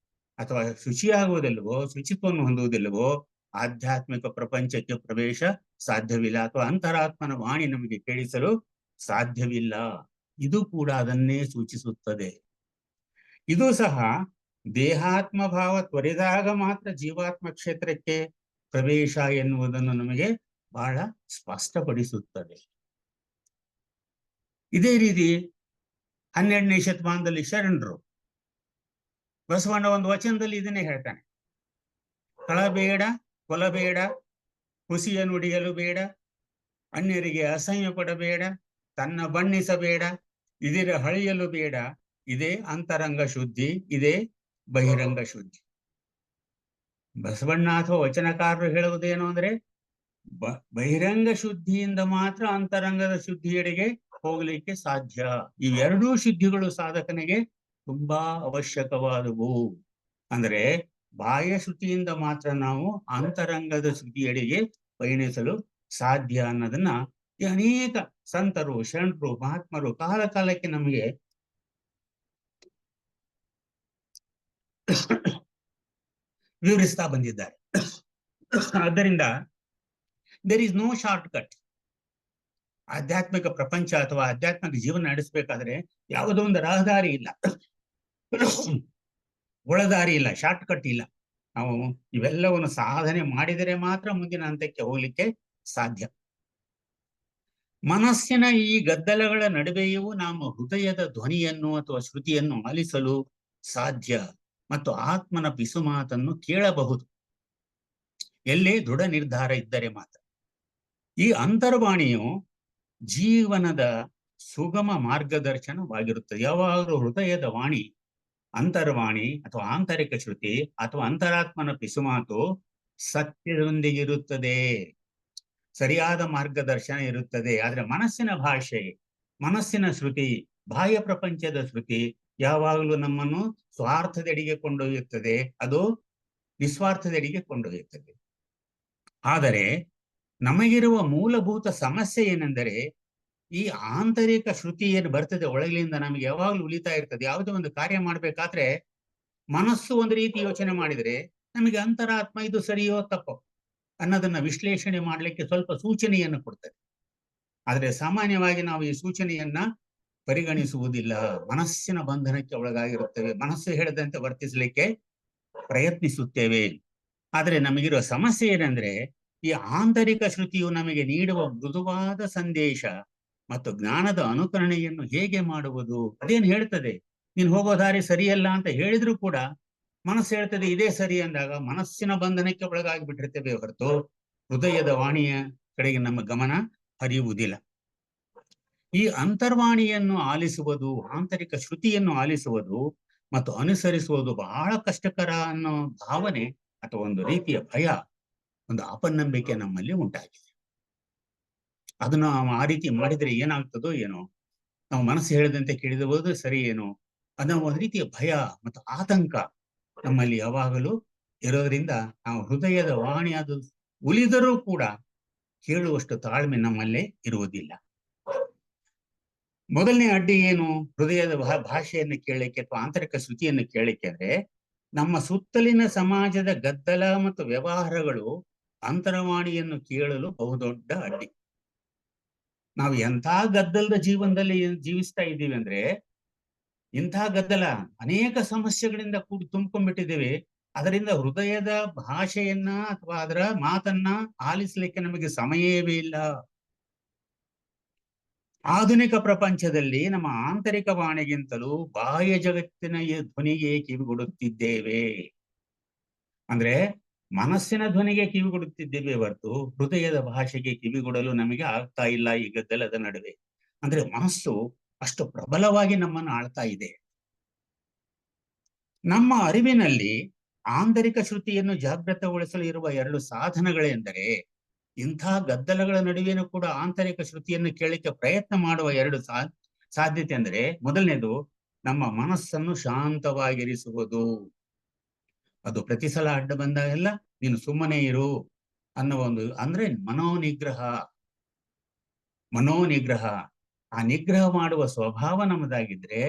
ಅಥವಾ ಶುಚಿಯಾಗುವುದಿಲ್ಲವೋ, ಶುಚಿತ್ವವನ್ನು ಹೊಂದುವುದಿಲ್ಲವೋ, ಆಧ್ಯಾತ್ಮಿಕ ಪ್ರಪಂಚಕ್ಕೆ ಪ್ರವೇಶ ಸಾಧ್ಯವಿಲ್ಲ, ಅಥವಾ ಅಂತರಾತ್ಮನ ವಾಣಿ ನಮಗೆ ಕೇಳಿಸಲು ಸಾಧ್ಯವಿಲ್ಲ. ಇದು ಕೂಡ ಅದನ್ನೇ ಸೂಚಿಸುತ್ತದೆ. ಇದು ಸಹ ದೇಹಾತ್ಮ ಭಾವ ತ್ವರಿದಾಗ ಮಾತ್ರ ಜೀವಾತ್ಮ ಕ್ಷೇತ್ರಕ್ಕೆ ಪ್ರವೇಶ ಎನ್ನುವುದನ್ನು ನಮಗೆ ಬಹಳ ಸ್ಪಷ್ಟಪಡಿಸುತ್ತದೆ. ಇದೇ ರೀತಿ 12ನೇ ಶತಮಾನದಲ್ಲಿ ಶರಣರು ಬಸವಣ್ಣ ಒಂದು ವಚನದಲ್ಲಿ ಇದನ್ನೇ ಹೇಳ್ತಾನೆ, ಕಳಬೇಡ, ಕೊಲಬೇಡ, ಹುಸಿಯ ನುಡಿಯಲು ಬೇಡ, ಅನ್ಯರಿಗೆ ಅಸಹ್ಯ ಪಡಬೇಡ, ತನ್ನ ಬಣ್ಣಿಸಬೇಡ, ಇದಿರ ಹಳಿಯಲು ಬೇಡ, ಇದೇ ಅಂತರಂಗ ಶುದ್ಧಿ, ಇದೇ ಬಹಿರಂಗ ಶುದ್ಧಿ. ಬಸವಣ್ಣ ಅಥವಾ ವಚನಕಾರರು ಹೇಳುವುದೇನು ಅಂದ್ರೆ, ಬಹಿರಂಗ ಶುದ್ಧಿಯಿಂದ ಮಾತ್ರ ಅಂತರಂಗದ ಶುದ್ಧಿಯೆಡೆಗೆ ಹೋಗ್ಲಿಕ್ಕೆ ಸಾಧ್ಯ. ಇವೆರಡೂ ಸಿದ್ಧಿಗಳು ಸಾಧಕನಿಗೆ ತುಂಬಾ ಅವಶ್ಯಕವಾದವು. ಅಂದ್ರೆ ಬಾಹ್ಯ ಶ್ರುತಿಯಿಂದ ಮಾತ್ರ ನಾವು ಅಂತರಂಗದ ಶ್ರುತಿಯಡೆಗೆ ಪಯಣಿಸಲು ಸಾಧ್ಯ ಅನ್ನೋದನ್ನ ಈ ಅನೇಕ ಸಂತರು, ಶರಣರು, ಮಹಾತ್ಮರು ಕಾಲ ಕಾಲಕ್ಕೆ ನಮಗೆ ವಿವರಿಸ್ತಾ ಬಂದಿದ್ದಾರೆ. ಆದ್ದರಿಂದ there is no shortcut. ಆಧ್ಯಾತ್ಮಿಕ ಪ್ರಪಂಚ ಅಥವಾ ಆಧ್ಯಾತ್ಮಿಕ ಜೀವನ ನಡೆಸಬೇಕಾದ್ರೆ ಯಾವುದೋ ಒಂದು ರಹದಾರಿ ಇಲ್ಲ, ಒಳದಾರಿ ಇಲ್ಲ, ಶಾರ್ಟ್ ಕಟ್ ಇಲ್ಲ. ನಾವು ಇವೆಲ್ಲವನ್ನು ಸಾಧನೆ ಮಾಡಿದರೆ ಮಾತ್ರ ಮುಂದಿನ ಹಂತಕ್ಕೆ ಹೋಗ್ಲಿಕ್ಕೆ ಸಾಧ್ಯ. ಮನಸ್ಸಿನ ಈ ಗದ್ದಲಗಳ ನಡುವೆಯೂ ನಾವು ಹೃದಯದ ಧ್ವನಿಯನ್ನು ಅಥವಾ ಶ್ರುತಿಯನ್ನು ಆಲಿಸಲು ಸಾಧ್ಯ ಮತ್ತು ಆತ್ಮನ ಪಿಸು ಮಾತನ್ನು ಕೇಳಬಹುದು, ಎಲ್ಲೇ ದೃಢ ನಿರ್ಧಾರ ಇದ್ದರೆ ಮಾತ್ರ. ಈ ಅಂತರ್ವಾಣಿಯು ಜೀವನದ ಸುಗಮ ಮಾರ್ಗದರ್ಶನವಾಗಿರುತ್ತದೆ. ಯಾವಾಗಲೂ ಹೃದಯದ ವಾಣಿ, ಅಂತರ್ವಾಣಿ ಅಥವಾ ಆಂತರಿಕ ಶ್ರುತಿ ಅಥವಾ ಅಂತರಾತ್ಮನ ಪಿಸುಮಾತು ಸತ್ಯದೊಂದಿಗಿರುತ್ತದೆ, ಸರಿಯಾದ ಮಾರ್ಗದರ್ಶನ ಇರುತ್ತದೆ. ಆದ್ರೆ ಮನಸ್ಸಿನ ಭಾಷೆ, ಮನಸ್ಸಿನ ಶ್ರುತಿ, ಬಾಹ್ಯ ಪ್ರಪಂಚದ ಶ್ರುತಿ ಯಾವಾಗಲೂ ನಮ್ಮನ್ನು ಸ್ವಾರ್ಥದೆಡೆಗೆ ಕೊಂಡೊಯ್ಯುತ್ತದೆ, ಅದು ನಿಸ್ವಾರ್ಥದೆಡೆಗೆ ಕೊಂಡೊಯ್ಯುತ್ತದೆ. ಆದರೆ ನಮಗಿರುವ ಮೂಲಭೂತ ಸಮಸ್ಯೆ ಏನೆಂದರೆ, ಈ ಆಂತರಿಕ ಶ್ರುತಿ ಏನು ಬರ್ತದೆ ಒಳಗಿನಿಂದ ನಮಗೆ ಯಾವಾಗಲೂ ಉಳಿತಾ ಇರ್ತದೆ. ಯಾವುದೋ ಒಂದು ಕಾರ್ಯ ಮಾಡ್ಬೇಕಾದ್ರೆ ಮನಸ್ಸು ಒಂದು ರೀತಿ ಯೋಚನೆ ಮಾಡಿದ್ರೆ ನಮಗೆ ಅಂತರಾತ್ಮ ಇದು ಸರಿಯೋ ತಪ್ಪೋ ಅನ್ನೋದನ್ನ ವಿಶ್ಲೇಷಣೆ ಮಾಡ್ಲಿಕ್ಕೆ ಸ್ವಲ್ಪ ಸೂಚನೆಯನ್ನು ಕೊಡ್ತದೆ. ಆದ್ರೆ ಸಾಮಾನ್ಯವಾಗಿ ನಾವು ಈ ಸೂಚನೆಯನ್ನ ಪರಿಗಣಿಸುವುದಿಲ್ಲ, ಮನಸ್ಸಿನ ಬಂಧನಕ್ಕೆ ಒಳಗಾಗಿರುತ್ತೇವೆ, ಮನಸ್ಸು ಹೇಳಿದಂತೆ ವರ್ತಿಸಲಿಕ್ಕೆ ಪ್ರಯತ್ನಿಸುತ್ತೇವೆ. ಆದ್ರೆ ನಮಗಿರುವ ಸಮಸ್ಯೆ ಏನಂದ್ರೆ, ಈ ಆಂತರಿಕ ಶ್ರುತಿಯು ನಮಗೆ ನೀಡುವ ಮೃದುವಾದ ಸಂದೇಶ ಮತ್ತು ಜ್ಞಾನದ ಅನುಕರಣೆಯನ್ನು ಹೇಗೆ ಮಾಡುವುದು? ಅದೇನು ಹೇಳ್ತದೆ, ನೀನು ಹೋಗೋ ದಾರಿ ಸರಿಯಲ್ಲ ಅಂತ ಹೇಳಿದ್ರು ಕೂಡ ಮನಸ್ಸು ಹೇಳ್ತದೆ ಇದೇ ಸರಿ ಅಂದಾಗ ಮನಸ್ಸಿನ ಬಂಧನಕ್ಕೆ ಒಳಗಾಗಿ ಬಿಟ್ಟಿರ್ತೇವೆ ಹೊರತು ಹೃದಯದ ವಾಣಿಯ ಕಡೆಗೆ ನಮ್ಮ ಗಮನ ಹರಿಯುವುದಿಲ್ಲ. ಈ ಅಂತರ್ವಾಣಿಯನ್ನು ಆಲಿಸುವುದು, ಆಂತರಿಕ ಶ್ರುತಿಯನ್ನು ಆಲಿಸುವುದು ಮತ್ತು ಅನುಸರಿಸುವುದು ಬಹಳ ಕಷ್ಟಕರ ಅನ್ನೋ ಭಾವನೆ ಅಥವಾ ಒಂದು ರೀತಿಯ ಭಯ, ಒಂದು ಅಪನಂಬಿಕೆ ನಮ್ಮಲ್ಲಿ ಉಂಟಾಗಿದೆ. ಅದನ್ನು ನಾವು ಆ ರೀತಿ ಮಾಡಿದ್ರೆ ಏನಾಗ್ತದೋ ಏನೋ, ನಾವು ಮನಸ್ಸು ಹೇಳಿದಂತೆ ಕೇಳಿದಬಹುದು ಸರಿ ಏನೋ ಅನ್ನೋ ಒಂದು ರೀತಿಯ ಭಯ ಮತ್ತು ಆತಂಕ ನಮ್ಮಲ್ಲಿ ಯಾವಾಗಲೂ ಇರೋದ್ರಿಂದ ನಾವು ಹೃದಯದ ವಾಣಿ ಅದು ಉಳಿದರೂ ಕೂಡ ಕೇಳುವಷ್ಟು ತಾಳ್ಮೆ ನಮ್ಮಲ್ಲೇ ಇರುವುದಿಲ್ಲ. ಮೊದಲನೇ ಅಡ್ಡಿ ಏನು ಹೃದಯದ ಭಾಷೆಯನ್ನು ಕೇಳಲಿಕ್ಕೆ ಅಥವಾ ಆಂತರಿಕ ಶ್ರುತಿಯನ್ನು ಕೇಳಲಿಕ್ಕೆ ಅಂದ್ರೆ, ನಮ್ಮ ಸುತ್ತಲಿನ ಸಮಾಜದ ಗದ್ದಲ ಮತ್ತು ವ್ಯವಹಾರಗಳು ಅಂತರವಾಣಿಯನ್ನು ಕೇಳಲು ಬಹುದೊಡ್ಡ ಅಡ್ಡಿ. ನಾವು ಎಂಥ ಗದ್ದಲದ ಜೀವನದಲ್ಲಿ ಜೀವಿಸ್ತಾ ಇದ್ದೀವಿ ಅಂದ್ರೆ, ಇಂಥ ಗದ್ದಲ ಅನೇಕ ಸಮಸ್ಯೆಗಳಿಂದ ಕೂಡಿ ತುಂಬಿಕೊಂಡ್ಬಿಟ್ಟಿದ್ದೇವೆ. ಅದರಿಂದ ಹೃದಯದ ಭಾಷೆಯನ್ನ ಅಥವಾ ಅದರ ಮಾತನ್ನ ಆಲಿಸ್ಲಿಕ್ಕೆ ನಮಗೆ ಸಮಯವೇ ಇಲ್ಲ. ಆಧುನಿಕ ಪ್ರಪಂಚದಲ್ಲಿ ನಮ್ಮ ಆಂತರಿಕ ವಾಣಿಗಿಂತಲೂ ಬಾಹ್ಯ ಜಗತ್ತಿನ ಧ್ವನಿಗೆ ಕಿವಿಗೊಡುತ್ತಿದ್ದೇವೆ. ಅಂದ್ರೆ ಮನಸ್ಸಿನ ಧ್ವನಿಗೆ ಕಿವಿಗೊಡುತ್ತಿದ್ದೇವೆ ಹೊರತು ಹೃದಯದ ಭಾಷೆಗೆ ಕಿವಿಗೊಡಲು ನಮಗೆ ಆಗ್ತಾ ಇಲ್ಲ ಈ ಗದ್ದಲದ ನಡುವೆ. ಅಂದ್ರೆ ಮನಸ್ಸು ಅಷ್ಟು ಪ್ರಬಲವಾಗಿ ನಮ್ಮನ್ನು ಆಳ್ತಾ ಇದೆ. ನಮ್ಮ ಅರಿವಿನಲ್ಲಿ ಆಂತರಿಕ ಶ್ರುತಿಯನ್ನು ಜಾಗೃತಗೊಳಿಸಲು ಇರುವ ಎರಡು ಸಾಧನಗಳೆಂದರೆ, ಇಂಥ ಗದ್ದಲಗಳ ನಡುವೆನೂ ಕೂಡ ಆಂತರಿಕ ಶ್ರುತಿಯನ್ನು ಕೇಳಲಿಕ್ಕೆ ಪ್ರಯತ್ನ ಮಾಡುವ ಎರಡು ಸಾಧ್ಯತೆ ಅಂದರೆ, ಮೊದಲನೇದು ನಮ್ಮ ಮನಸ್ಸನ್ನು ಶಾಂತವಾಗಿರಿಸುವುದು. ಅದು ಪ್ರತಿ ಸಲ ಅಡ್ಡ ಬಂದಾಗೆಲ್ಲ ನೀನು ಸುಮ್ಮನೆ ಇರು ಅನ್ನುವ ಒಂದು, ಅಂದ್ರೆ ಮನೋನಿಗ್ರಹ. ಆ ನಿಗ್ರಹ ಮಾಡುವ ಸ್ವಭಾವ ನಮ್ಮದಾಗಿದ್ರೆ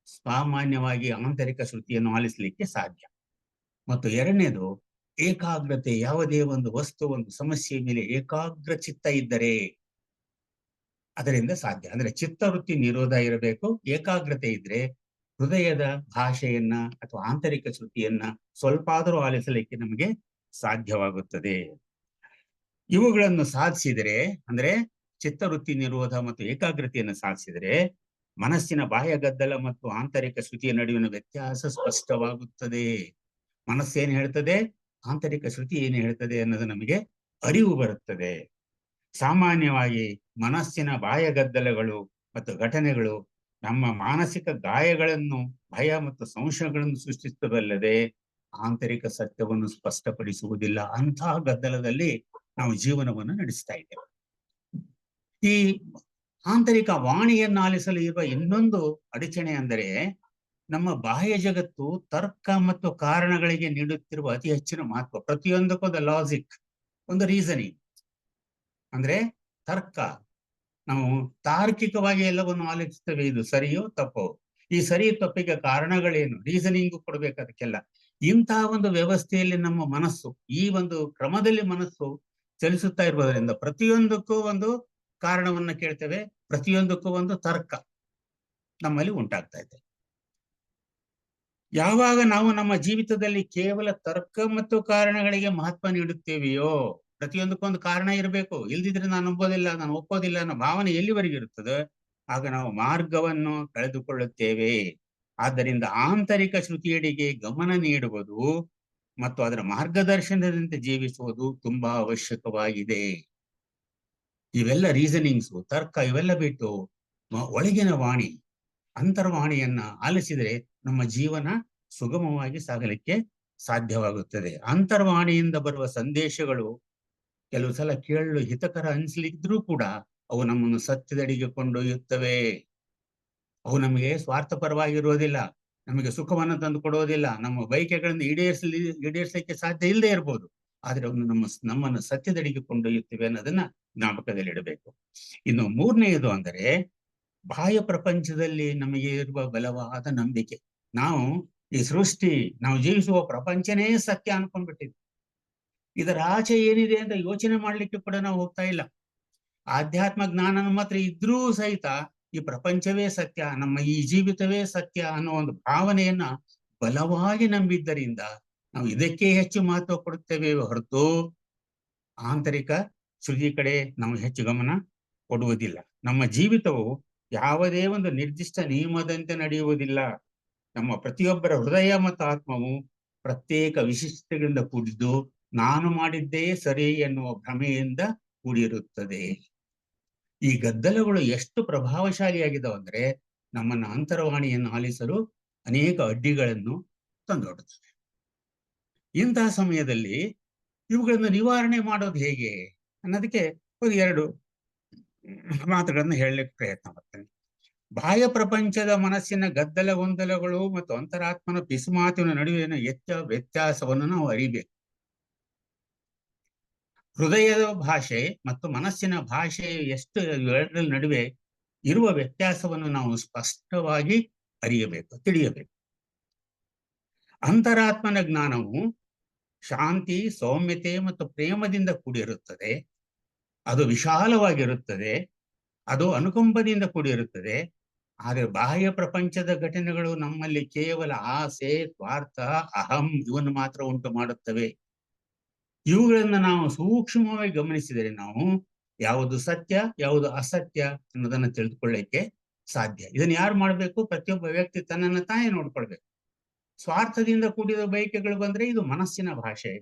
ಸಾಮಾನ್ಯವಾಗಿ ಆಂತರಿಕ ಶ್ರುತಿಯನ್ನು ಆಲಿಸಲಿಕ್ಕೆ ಸಾಧ್ಯ. ಮತ್ತು ಎರಡನೇದು ಏಕಾಗ್ರತೆ. ಯಾವುದೇ ಒಂದು ವಸ್ತು, ಒಂದು ಸಮಸ್ಯೆ ಮೇಲೆ ಏಕಾಗ್ರ ಚಿತ್ತ ಇದ್ದರೆ ಅದರಿಂದ ಸಾಧ್ಯ. ಅಂದ್ರೆ ಚಿತ್ತವೃತ್ತಿ ನಿರೋಧ ಇರಬೇಕು, ಏಕಾಗ್ರತೆ ಇದ್ರೆ ಹೃದಯದ ಭಾಷೆಯನ್ನ ಅಥವಾ ಆಂತರಿಕ ಶ್ರುತಿಯನ್ನ ಸ್ವಲ್ಪ ಆದರೂ ಆಲಿಸಲಿಕ್ಕೆ ನಮಗೆ ಸಾಧ್ಯವಾಗುತ್ತದೆ. ಇವುಗಳನ್ನು ಸಾಧಿಸಿದರೆ, ಅಂದ್ರೆ ಚಿತ್ತವೃತ್ತಿ ನಿರೋಧ ಮತ್ತು ಏಕಾಗ್ರತೆಯನ್ನು ಸಾಧಿಸಿದರೆ ಮನಸ್ಸಿನ ಬಾಹ್ಯ ಗದ್ದಲ ಮತ್ತು ಆಂತರಿಕ ಶ್ರುತಿಯ ನಡುವಿನ ವ್ಯತ್ಯಾಸ ಸ್ಪಷ್ಟವಾಗುತ್ತದೆ. ಮನಸ್ಸೇನು ಹೇಳ್ತದೆ, ಆಂತರಿಕ ಶ್ರುತಿ ಏನು ಹೇಳ್ತದೆ ಅನ್ನೋದು ನಮಗೆ ಅರಿವು ಬರುತ್ತದೆ. ಸಾಮಾನ್ಯವಾಗಿ ಮನಸ್ಸಿನ ಬಾಹ್ಯ ಗದ್ದಲಗಳು ಮತ್ತು ಘಟನೆಗಳು ನಮ್ಮ ಮಾನಸಿಕ ಗಾಯಗಳನ್ನು, ಭಯ ಮತ್ತು ಸಂಶಯಗಳನ್ನು ಸೃಷ್ಟಿಸುತ್ತದಲ್ಲದೆ ಆಂತರಿಕ ಸತ್ಯವನ್ನು ಸ್ಪಷ್ಟಪಡಿಸುವುದಿಲ್ಲ. ಅಂತಹ ಗದ್ದಲದಲ್ಲಿ ನಾವು ಜೀವನವನ್ನು ನಡೆಸ್ತಾ ಇದ್ದೇವೆ. ಈ ಆಂತರಿಕ ವಾಣಿಯನ್ನು ಆಲಿಸಲು ಇರುವ ಇನ್ನೊಂದು ಅಡಚಣೆ ಅಂದರೆ ನಮ್ಮ ಬಾಹ್ಯ ಜಗತ್ತು ತರ್ಕ ಮತ್ತು ಕಾರಣಗಳಿಗೆ ನೀಡುತ್ತಿರುವ ಅತಿ ಹೆಚ್ಚಿನ ಮಹತ್ವ. ಪ್ರತಿಯೊಂದಕ್ಕೂ ಒಂದು ಲಾಜಿಕ್, ಒಂದು ರೀಸನಿಂಗ್, ಅಂದ್ರೆ ತರ್ಕ. ನಾವು ತಾರ್ಕಿಕವಾಗಿ ಎಲ್ಲವನ್ನು ಆಲೋಚಿಸ್ತೇವೆ, ಇದು ಸರಿಯೋ ತಪ್ಪೋ, ಈ ಸರಿ ತಪ್ಪಿಗೆ ಕಾರಣಗಳೇನು, ರೀಸನಿಂಗ್ ಕೊಡ್ಬೇಕು ಅದಕ್ಕೆಲ್ಲ. ಇಂತಹ ಒಂದು ವ್ಯವಸ್ಥೆಯಲ್ಲಿ ನಮ್ಮ ಮನಸ್ಸು, ಈ ಒಂದು ಕ್ರಮದಲ್ಲಿ ಮನಸ್ಸು ಚಲಿಸುತ್ತಾ ಇರುವುದರಿಂದ ಪ್ರತಿಯೊಂದಕ್ಕೂ ಒಂದು ಕಾರಣವನ್ನ ಕೇಳ್ತೇವೆ, ಪ್ರತಿಯೊಂದಕ್ಕೂ ಒಂದು ತರ್ಕ ನಮ್ಮಲ್ಲಿ ಉಂಟಾಗ್ತಾ ಇದೆ. ಯಾವಾಗ ನಾವು ನಮ್ಮ ಜೀವಿತದಲ್ಲಿ ಕೇವಲ ತರ್ಕ ಮತ್ತು ಕಾರಣಗಳಿಗೆ ಮಹತ್ವ ನೀಡುತ್ತೇವೆಯೋ, ಪ್ರತಿಯೊಂದಕ್ಕೊಂದು ಕಾರಣ ಇರಬೇಕು, ಇಲ್ದಿದ್ರೆ ನಾನು ನಂಬೋದಿಲ್ಲ, ನಾನು ಒಪ್ಪೋದಿಲ್ಲ ಅನ್ನೋ ಭಾವನೆ ಎಲ್ಲಿವರೆಗೆ ಇರುತ್ತದೆ, ಆಗ ನಾವು ಮಾರ್ಗವನ್ನು ಕಳೆದುಕೊಳ್ಳುತ್ತೇವೆ. ಆದ್ದರಿಂದ ಆಂತರಿಕ ಶ್ರುತಿಯಡಿಗೆ ಗಮನ ನೀಡುವುದು ಮತ್ತು ಅದರ ಮಾರ್ಗದರ್ಶನದಂತೆ ಜೀವಿಸುವುದು ತುಂಬಾ ಅವಶ್ಯಕವಾಗಿದೆ. ಇವೆಲ್ಲ ರೀಸನಿಂಗ್ಸು, ತರ್ಕ ಇವೆಲ್ಲ ಬಿಟ್ಟು ಒಳಗಿನ ವಾಣಿ, ಅಂತರ್ವಾಣಿಯನ್ನ ಆಲಿಸಿದರೆ ನಮ್ಮ ಜೀವನ ಸುಗಮವಾಗಿ ಸಾಗಲಿಕ್ಕೆ ಸಾಧ್ಯವಾಗುತ್ತದೆ. ಅಂತರ್ವಾಣಿಯಿಂದ ಬರುವ ಸಂದೇಶಗಳು ಕೆಲವು ಸಲ ಕೇಳಲು ಹಿತಕರ ಅನಿಸ್ಲಿದ್ರೂ ಕೂಡ ಅವು ನಮ್ಮನ್ನು ಸತ್ಯದಡಿಗೆ ಕೊಂಡೊಯ್ಯುತ್ತವೆ. ಅವು ನಮಗೆ ಸ್ವಾರ್ಥಪರವಾಗಿರುವುದಿಲ್ಲ, ನಮಗೆ ಸುಖವನ್ನು ತಂದು ಕೊಡುವುದಿಲ್ಲ, ನಮ್ಮ ಬಯಕೆಗಳನ್ನು ಈಡೇರಿಸಲಿಕ್ಕೆ ಸಾಧ್ಯ ಇಲ್ಲದೆ ಇರಬಹುದು, ಆದ್ರೆ ಅವನು ನಮ್ಮನ್ನು ಸತ್ಯದಡಿಗೆ ಕೊಂಡೊಯ್ಯುತ್ತವೆ ಅನ್ನೋದನ್ನ ಜ್ಞಾಪಕದಲ್ಲಿಡಬೇಕು. ಇನ್ನು ಮೂರನೆಯದು ಅಂದರೆ ಬಾಹ್ಯ ಪ್ರಪಂಚದಲ್ಲಿ ನಮಗೆ ಇರುವ ಬಲವಾದ ನಂಬಿಕೆ. ನಾವು ಈ ಸೃಷ್ಟಿ, ನಾವು ಜೀವಿಸುವ ಪ್ರಪಂಚನೇ ಸತ್ಯ ಅನ್ಕೊಂಡ್ಬಿಟ್ಟಿದ್ವಿ. ಇದರ ಆಚೆ ಏನಿದೆ ಅಂತ ಯೋಚನೆ ಮಾಡ್ಲಿಕ್ಕೆ ಕೂಡ ನಾವು ಹೋಗ್ತಾ ಇಲ್ಲ. ಆಧ್ಯಾತ್ಮ ಜ್ಞಾನ ಮಾತ್ರ ಇದ್ರೂ ಸಹಿತ ಈ ಪ್ರಪಂಚವೇ ಸತ್ಯ, ನಮ್ಮ ಈ ಜೀವಿತವೇ ಸತ್ಯ ಅನ್ನೋ ಒಂದು ಭಾವನೆಯನ್ನ ಬಲವಾಗಿ ನಂಬಿದ್ದರಿಂದ ನಾವು ಇದಕ್ಕೆ ಹೆಚ್ಚು ಮಹತ್ವ ಕೊಡುತ್ತೇವೆ ಹೊರತು ಆಂತರಿಕ ಶ್ರುತಿ ಕಡೆ ನಾವು ಹೆಚ್ಚು ಗಮನ ಕೊಡುವುದಿಲ್ಲ. ನಮ್ಮ ಜೀವಿತವು ಯಾವುದೇ ಒಂದು ನಿರ್ದಿಷ್ಟ ನಿಯಮದಂತೆ ನಡೆಯುವುದಿಲ್ಲ. ನಮ್ಮ ಪ್ರತಿಯೊಬ್ಬರ ಹೃದಯ ಮತ್ತು ಆತ್ಮವು ಪ್ರತ್ಯೇಕ ವಿಶಿಷ್ಟತೆಗಳಿಂದ ಕೂಡಿದ್ದು ನಾನು ಮಾಡಿದ್ದೇ ಸರಿ ಎನ್ನುವ ಭ್ರಮೆಯಿಂದ ಕೂಡಿರುತ್ತದೆ. ಈ ಗದ್ದಲಗಳು ಎಷ್ಟು ಪ್ರಭಾವಶಾಲಿಯಾಗಿದ್ದಾವಂದ್ರೆ ನಮ್ಮನ್ನ ಅಂತರವಾಣಿಯನ್ನು ಆಲಿಸಲು ಅನೇಕ ಅಡ್ಡಿಗಳನ್ನು ತಂದೊಡ್ಡುತ್ತವೆ. ಇಂತಹ ಸಮಯದಲ್ಲಿ ಇವುಗಳನ್ನು ನಿವಾರಣೆ ಮಾಡೋದು ಹೇಗೆ ಅನ್ನೋದಕ್ಕೆ ಒಂದು 2 ಮಾತುಗಳನ್ನು ಹೇಳಲಿಕ್ಕೆ ಪ್ರಯತ್ನ ಮಾಡ್ತೇನೆ. ಬಾಹ್ಯ ಪ್ರಪಂಚದ ಮನಸ್ಸಿನ ಗದ್ದಲ ಗೊಂದಲಗಳು ಮತ್ತು ಅಂತರಾತ್ಮನ ಪಿಸುಮಾತಿನ ನಡುವಿನ ವ್ಯತ್ಯಾಸವನ್ನು ನಾವು ಅರಿಬೇಕು. ಹೃದಯದ ಭಾಷೆ ಮತ್ತು ಮನಸ್ಸಿನ ಭಾಷೆ ಎಷ್ಟು ಎರಡರ ನಡುವೆ ಇರುವ ವ್ಯತ್ಯಾಸವನ್ನು ನಾವು ಸ್ಪಷ್ಟವಾಗಿ ಅರಿಯಬೇಕು, ತಿಳಿಯಬೇಕು. ಅಂತರಾತ್ಮನ ಜ್ಞಾನವು ಶಾಂತಿ, ಸೌಮ್ಯತೆ ಮತ್ತು ಪ್ರೇಮದಿಂದ ಕೂಡಿರುತ್ತದೆ. ಅದು ವಿಶಾಲವಾಗಿರುತ್ತದೆ, ಅದು ಅನುಕಂಪದಿಂದ ಕೂಡಿರುತ್ತದೆ. ಆದರೆ ಬಾಹ್ಯ ಪ್ರಪಂಚದ ಘಟನೆಗಳು ನಮ್ಮಲ್ಲಿ ಕೇವಲ ಆಸೆ, ಸ್ವಾರ್ಥ, ಅಹಂ ಇವನ್ನು ಮಾತ್ರ ಉಂಟು ಮಾಡುತ್ತವೆ. ಇವುಗಳನ್ನ ನಾವು ಸೂಕ್ಷ್ಮವಾಗಿ ಗಮನಿಸಿದರೆ ನಾವು ಯಾವುದು ಸತ್ಯ, ಯಾವುದು ಅಸತ್ಯ ಅನ್ನೋದನ್ನ ತಿಳಿದುಕೊಳ್ಳಲಿಕ್ಕೆ ಸಾಧ್ಯ. ಇದನ್ನ ಯಾರು ಮಾಡ್ಬೇಕು? ಪ್ರತಿಯೊಬ್ಬ ವ್ಯಕ್ತಿ ತನ್ನನ್ನು ತಾನೇ ನೋಡ್ಕೊಳ್ಬೇಕು. ಸ್ವಾರ್ಥದಿಂದ ಕೂಡಿದ ಬಯಕೆಗಳು ಬಂದ್ರೆ ಇದು ಮನಸ್ಸಿನ ಭಾಷೆ,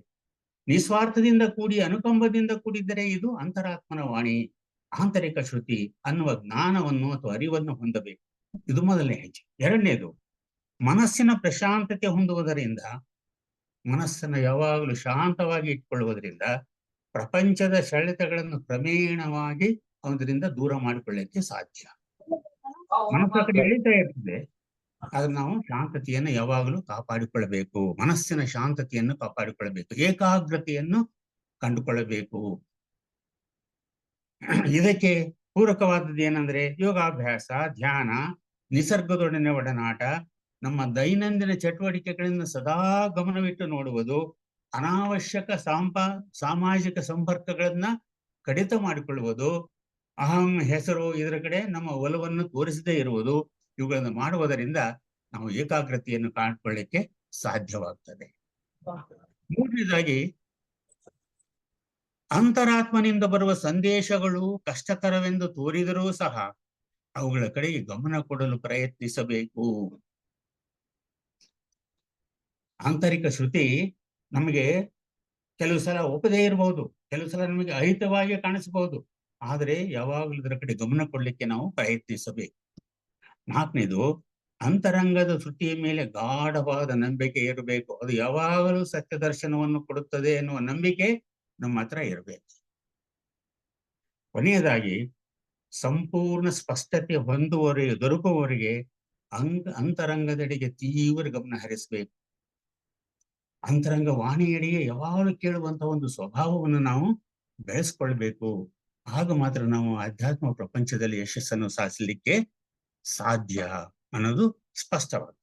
ನಿಸ್ವಾರ್ಥದಿಂದ ಕೂಡಿ ಅನುಕಂಪದಿಂದ ಕೂಡಿದ್ದರೆ ಇದು ಅಂತರಾತ್ಮನ ವಾಣಿ, ಆಂತರಿಕ ಶ್ರುತಿ ಅನ್ನುವ ಜ್ಞಾನವನ್ನು ಅಥವಾ ಅರಿವನ್ನು ಹೊಂದಬೇಕು. ಇದು ಮೊದಲನೇ ಹೆಜ್ಜೆ. ಎರಡನೇದು, ಮನಸ್ಸಿನ ಪ್ರಶಾಂತತೆ ಹೊಂದುವುದರಿಂದ, ಮನಸ್ಸನ್ನು ಯಾವಾಗಲೂ ಶಾಂತವಾಗಿ ಇಟ್ಕೊಳ್ಳುವುದರಿಂದ ಪ್ರಪಂಚದ ಸೆಳೆತಗಳನ್ನು ಕ್ರಮೇಣವಾಗಿ ಅದರಿಂದ ದೂರ ಮಾಡಿಕೊಳ್ಳಲಿಕ್ಕೆ ಸಾಧ್ಯ. ಮನಸ್ಸು ಆ ಕಡೆ ಎಳಿತಾ ಇರ್ತದೆ, ಆದ್ರೆ ನಾವು ಶಾಂತತೆಯನ್ನು ಯಾವಾಗಲೂ ಕಾಪಾಡಿಕೊಳ್ಳಬೇಕು. ಮನಸ್ಸಿನ ಶಾಂತತೆಯನ್ನು ಕಾಪಾಡಿಕೊಳ್ಳಬೇಕು, ಏಕಾಗ್ರತೆಯನ್ನು ಕಂಡುಕೊಳ್ಳಬೇಕು. ಇದಕ್ಕೆ ಪೂರಕವಾದದ್ದು ಏನಂದ್ರೆ ಯೋಗಾಭ್ಯಾಸ, ಧ್ಯಾನ, ನಿಸರ್ಗದೊಡನೆ ಒಡನಾಟ, ನಮ್ಮ ದೈನಂದಿನ ಚಟುವಟಿಕೆಗಳಿಂದ ಸದಾ ಗಮನವಿಟ್ಟು ನೋಡುವುದು, ಅನಾವಶ್ಯಕ ಸಾಮಾಜಿಕ ಸಂಪರ್ಕಗಳನ್ನ ಕಡಿತ ಮಾಡಿಕೊಳ್ಳುವುದು, ಅಹಂ ಹೆಸರು ಇದರ ಕಡೆ ನಮ್ಮ ಒಲವನ್ನು ತೋರಿಸದೇ ಇರುವುದು, ಇವುಗಳನ್ನು ಮಾಡುವುದರಿಂದ ನಾವು ಏಕಾಗ್ರತೆಯನ್ನು ಕಾಣ್ಕೊಳ್ಳಿಕ್ಕೆ ಸಾಧ್ಯವಾಗ್ತದೆ. ಮೂರನೇದಾಗಿ, ಅಂತರಾತ್ಮನಿಂದ ಬರುವ ಸಂದೇಶಗಳು ಕಷ್ಟಕರವೆಂದು ತೋರಿದರೂ ಸಹ ಅವುಗಳ ಕಡೆಗೆ ಗಮನ ಕೊಡಲು ಪ್ರಯತ್ನಿಸಬೇಕು. ಆಂತರಿಕ ಶ್ರುತಿ ನಮಗೆ ಕೆಲವು ಸಲ ಒಪ್ಪದೇ ಇರಬಹುದು, ಕೆಲವು ಸಲ ನಮಗೆ ಅಹಿತವಾಗಿ ಕಾಣಿಸಬಹುದು, ಆದರೆ ಯಾವಾಗಲೂ ಇದರ ಕಡೆ ಗಮನ ಕೊಡ್ಲಿಕ್ಕೆ ನಾವು ಪ್ರಯತ್ನಿಸಬೇಕು. ನಾಲ್ಕನೇದು, ಅಂತರಂಗದ ಶ್ರುತಿಯ ಮೇಲೆ ಗಾಢವಾದ ನಂಬಿಕೆ ಇರಬೇಕು. ಅದು ಯಾವಾಗಲೂ ಸತ್ಯ ದರ್ಶನವನ್ನು ಕೊಡುತ್ತದೆ ಎನ್ನುವ ನಂಬಿಕೆ ನಮ್ಮ ಹತ್ರ ಇರಬೇಕು. ಕೊನೆಯದಾಗಿ, ಸಂಪೂರ್ಣ ಸ್ಪಷ್ಟತೆ ಹೊಂದುವವರೆಗೆ ದೊರಕುವವರೆಗೆ ಅಂತರಂಗದೆಡೆಗೆ ತೀವ್ರ ಗಮನ ಹರಿಸಬೇಕು. ಅಂತರಂಗ ವಾಣಿಯಡಿಗೆ ಯಾವಾಗಲೂ ಕೇಳುವಂತ ಒಂದು ಸ್ವಭಾವವನ್ನು ನಾವು ಬೆಳೆಸ್ಕೊಳ್ಬೇಕು. ಆಗ ಮಾತ್ರ ನಾವು ಆಧ್ಯಾತ್ಮ ಪ್ರಪಂಚದಲ್ಲಿ ಯಶಸ್ಸನ್ನು ಸಾಧಿಸಲಿಕ್ಕೆ ಸಾಧ್ಯ ಅನ್ನೋದು ಸ್ಪಷ್ಟವಾಗಿದೆ.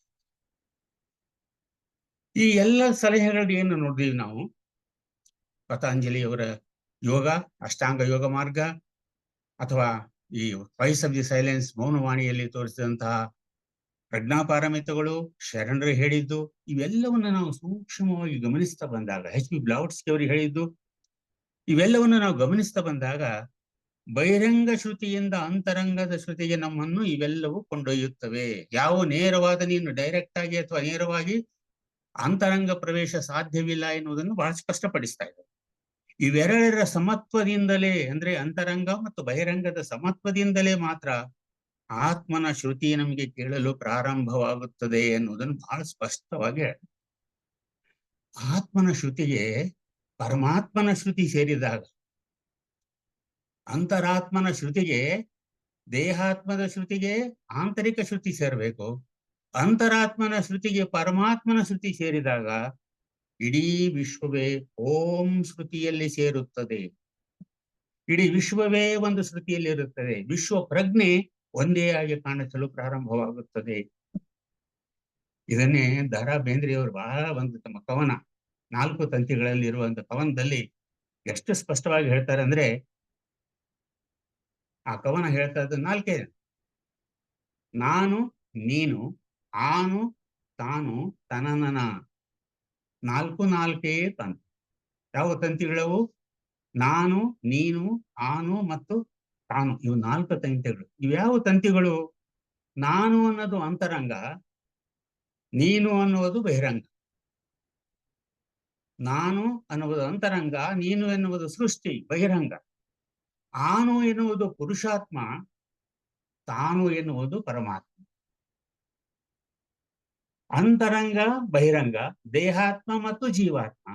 ಈ ಎಲ್ಲ ಸಲಹೆಗಳು ಏನು ನೋಡಿದ್ವಿ ನಾವು, ಪತಂಜಲಿಯವರ ಯೋಗ, ಅಷ್ಟಾಂಗ ಯೋಗ ಮಾರ್ಗ, ಅಥವಾ ಈ ವಾಯ್ಸ್ ಆಫ್ ದಿ ಸೈಲೆನ್ಸ್ ಮೌನವಾಣಿಯಲ್ಲಿ ತೋರಿಸಿದಂತಹ ಪ್ರಜ್ಞಾಪಾರಮಿತಗಳು, ಶರಣರು ಹೇಳಿದ್ದು, ಇವೆಲ್ಲವನ್ನು ನಾವು ಸೂಕ್ಷ್ಮವಾಗಿ ಗಮನಿಸ್ತಾ ಬಂದಾಗ, H.P. ಬ್ಲಾವಟ್ಸ್ಕಿ ಅವರು ಹೇಳಿದ್ದು, ಇವೆಲ್ಲವನ್ನು ನಾವು ಗಮನಿಸ್ತಾ ಬಂದಾಗ ಬಹಿರಂಗ ಶ್ರುತಿಯಿಂದ ಅಂತರಂಗದ ಶ್ರುತಿಗೆ ನಮ್ಮನ್ನು ಇವೆಲ್ಲವೂ ಕೊಂಡೊಯ್ಯುತ್ತವೆ. ಯಾವ ನೇರವಾದ ನೀನು ಡೈರೆಕ್ಟ್ ಆಗಿ ಅಥವಾ ನೇರವಾಗಿ ಅಂತರಂಗ ಪ್ರವೇಶ ಸಾಧ್ಯವಿಲ್ಲ ಎನ್ನುವುದನ್ನು ಬಹಳ ಸ್ಪಷ್ಟಪಡಿಸ್ತಾ ಇದೆ. ಇವೆರಡರ ಸಮತ್ವದಿಂದಲೇ, ಅಂದ್ರೆ ಅಂತರಂಗ ಮತ್ತು ಬಹಿರಂಗದ ಸಮತ್ವದಿಂದಲೇ ಮಾತ್ರ ಆತ್ಮನ ಶ್ರುತಿ ನಮಗೆ ಕೇಳಲು ಪ್ರಾರಂಭವಾಗುತ್ತದೆ ಎನ್ನುವುದನ್ನು ಬಹಳ ಸ್ಪಷ್ಟವಾಗಿ ಹೇಳಿ, ಆತ್ಮನ ಶ್ರುತಿಗೆ ಪರಮಾತ್ಮನ ಶ್ರುತಿ ಸೇರಿದಾಗ, ಅಂತರಾತ್ಮನ ಶ್ರುತಿಗೆ ದೇಹಾತ್ಮದ ಶ್ರುತಿಗೆ ಆಂತರಿಕ ಶ್ರುತಿ ಸೇರಬೇಕು. ಅಂತರಾತ್ಮನ ಶ್ರುತಿಗೆ ಪರಮಾತ್ಮನ ಶ್ರುತಿ ಸೇರಿದಾಗ ಇಡೀ ವಿಶ್ವವೇ ಓಂ ಶ್ರುತಿಯಲ್ಲಿ ಸೇರುತ್ತದೆ. ಇಡೀ ವಿಶ್ವವೇ ಒಂದು ಶ್ರುತಿಯಲ್ಲಿ ಇರುತ್ತದೆ. ವಿಶ್ವ ಪ್ರಜ್ಞೆ ಒಂದೇ ಆಗಿ ಕಾಣಿಸಲು ಪ್ರಾರಂಭವಾಗುತ್ತದೆ. ಇದನ್ನೇ ದ.ರಾ ಬೇಂದ್ರೆಯವರು ಬಹಳ ಒಂದು ತಮ್ಮ ಕವನ 4 ತಂತಿಗಳಲ್ಲಿ ಇರುವಂತ ಕವನದಲ್ಲಿ ಎಷ್ಟು ಸ್ಪಷ್ಟವಾಗಿ ಹೇಳ್ತಾರೆ ಅಂದ್ರೆ, ಆ ಕವನ ಹೇಳ್ತಾ ಇದ್ದು 4 ನಾನು, ನೀನು, ಆನು, ತಾನು, ತನನನ, 4 ತಂತಿ. ಯಾವ ತಂತಿಗಳವು? ನಾನು, ನೀನು, ಆನು ಮತ್ತು ತಾನು. ಇವು 4 ತಂತಿಗಳು. ಇವ್ಯಾವ ತಂತಿಗಳು? ನಾನು ಅನ್ನೋದು ಅಂತರಂಗ, ನೀನು ಅನ್ನುವುದು ಬಹಿರಂಗ. ನಾನು ಅನ್ನುವುದು ಅಂತರಂಗ, ನೀನು ಎನ್ನುವುದು ಸೃಷ್ಟಿ ಬಹಿರಂಗ. ಆನು ಎನ್ನುವುದು ಪುರುಷಾತ್ಮ, ತಾನು ಎನ್ನುವುದು ಪರಮಾತ್ಮ. ಅಂತರಂಗ ಬಹಿರಂಗ, ದೇಹಾತ್ಮ ಮತ್ತು ಜೀವಾತ್ಮ